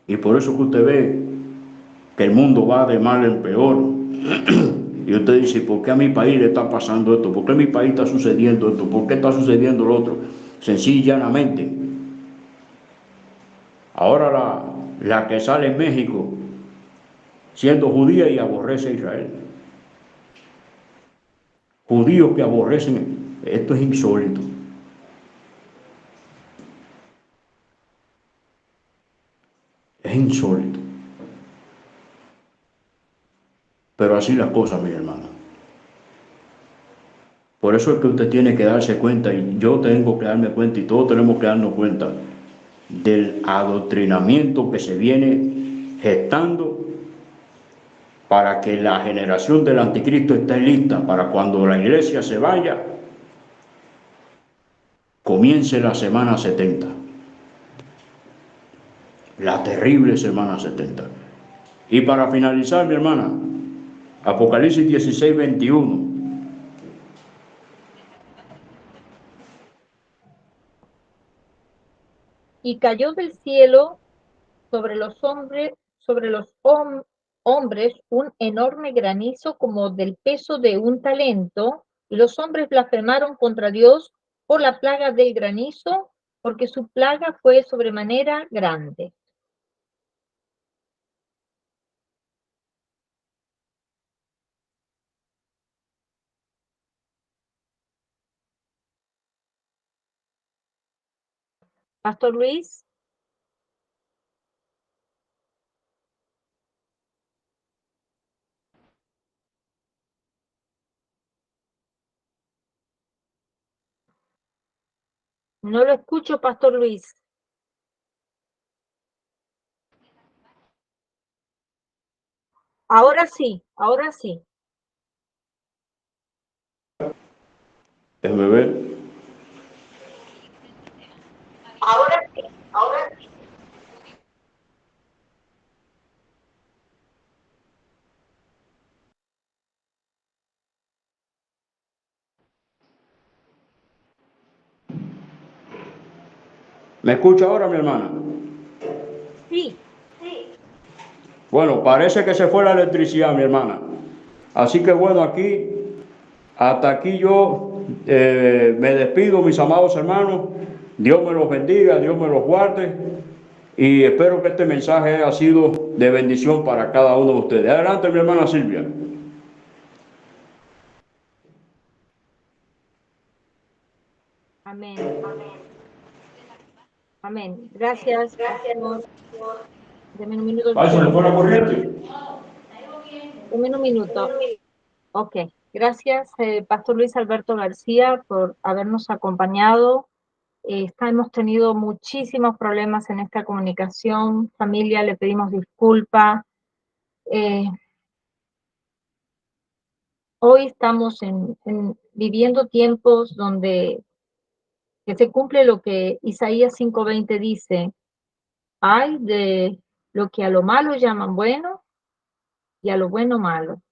Y por eso que usted ve que el mundo va de mal en peor. Y usted dice, ¿por qué a mi país le está pasando esto? ¿Por qué a mi país está sucediendo esto? ¿Por qué está sucediendo lo otro? Sencillamente, ahora la que sale en México siendo judía y aborrece a Israel. judíos que aborrecen. Esto es insólito. Es insólito. Pero así las cosas, mi hermano. Por eso es que usted tiene que darse cuenta, y yo tengo que darme cuenta, y todos tenemos que darnos cuenta del adoctrinamiento que se viene gestando para que la generación del anticristo esté lista para cuando la iglesia se vaya, comience la semana 70, la terrible semana 70. Y para finalizar, mi hermana, Apocalipsis 16, 21. Y cayó del cielo sobre los hombres un enorme granizo como del peso de un talento, y los hombres blasfemaron contra Dios por la plaga del granizo, porque su plaga fue sobremanera grande. Pastor Luis. No lo escucho, Pastor Luis. Ahora sí, ahora sí. Déjeme ver. Ahora sí, ahora sí. ¿Me escucha ahora, mi hermana? Sí. Bueno, parece que se fue la electricidad, mi hermana. Así que bueno, hasta aquí yo me despido, mis amados hermanos. Dios me los bendiga, Dios me los guarde. Y espero que este mensaje haya sido de bendición para cada uno de ustedes. Adelante, mi hermana Silvia. Amén. Amén. Gracias, pastor. Deme un minuto. Ay, se le fue la corriente. Deme un minuto. Ok. Gracias, Pastor Luis Alberto García, por habernos acompañado. Hemos tenido muchísimos problemas en esta comunicación. Familia, le pedimos disculpas. Hoy estamos viviendo tiempos donde que se cumple lo que Isaías 5:20 dice: hay de lo que a lo malo llaman bueno y a lo bueno malo.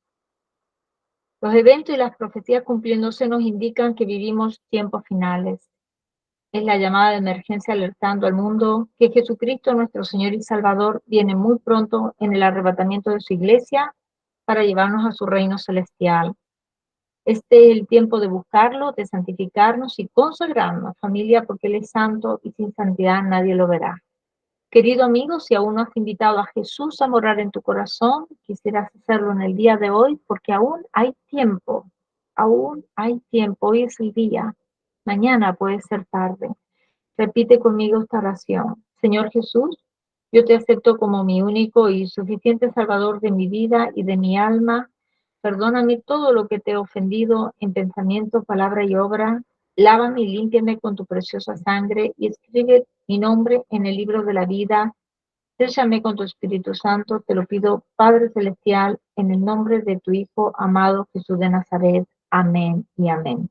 Los eventos y las profecías cumpliéndose nos indican que vivimos tiempos finales. Es la llamada de emergencia alertando al mundo que Jesucristo, nuestro Señor y Salvador, viene muy pronto en el arrebatamiento de su iglesia para llevarnos a su reino celestial. Este es el tiempo de buscarlo, de santificarnos y consagrarnos, familia, porque Él es santo y sin santidad nadie lo verá. Querido amigo, si aún no has invitado a Jesús a morar en tu corazón, quisieras hacerlo en el día de hoy, porque aún hay tiempo, hoy es el día, mañana puede ser tarde. Repite conmigo esta oración. Señor Jesús, yo te acepto como mi único y suficiente Salvador de mi vida y de mi alma. Perdóname todo lo que te he ofendido en pensamiento, palabra y obra. Lávame y límpiame con tu preciosa sangre y escribe mi nombre en el libro de la vida. Séllame con tu Espíritu Santo, te lo pido, Padre Celestial, en el nombre de tu Hijo amado Jesús de Nazaret. Amén y amén.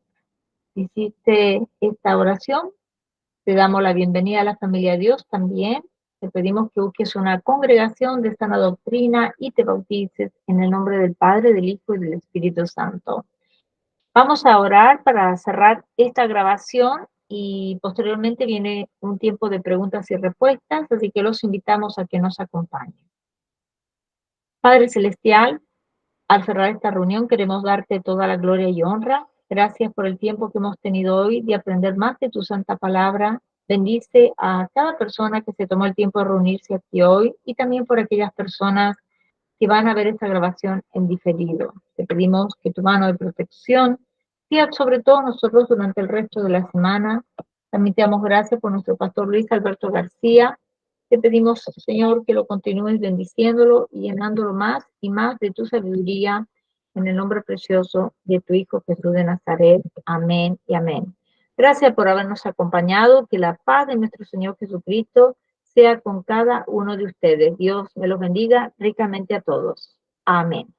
Hiciste esta oración, te damos la bienvenida a la familia de Dios también. Te pedimos que busques una congregación de sana doctrina y te bautices en el nombre del Padre, del Hijo y del Espíritu Santo. Vamos a orar para cerrar esta grabación y posteriormente viene un tiempo de preguntas y respuestas, así que los invitamos a que nos acompañen. Padre Celestial, al cerrar esta reunión queremos darte toda la gloria y honra. Gracias por el tiempo que hemos tenido hoy de aprender más de tu santa palabra. Bendice a cada persona que se tomó el tiempo de reunirse aquí hoy y también por aquellas personas que van a ver esta grabación en diferido. Te pedimos que tu mano de protección sea sobre todo nosotros durante el resto de la semana. También te damos gracias por nuestro pastor Luis Alberto García. Te pedimos, Señor, que lo continúes bendiciéndolo y llenándolo más y más de tu sabiduría, en el nombre precioso de tu Hijo Jesús de Nazaret. Amén y amén. Gracias por habernos acompañado. Que la paz de nuestro Señor Jesucristo sea con cada uno de ustedes. Dios me los bendiga ricamente a todos. Amén.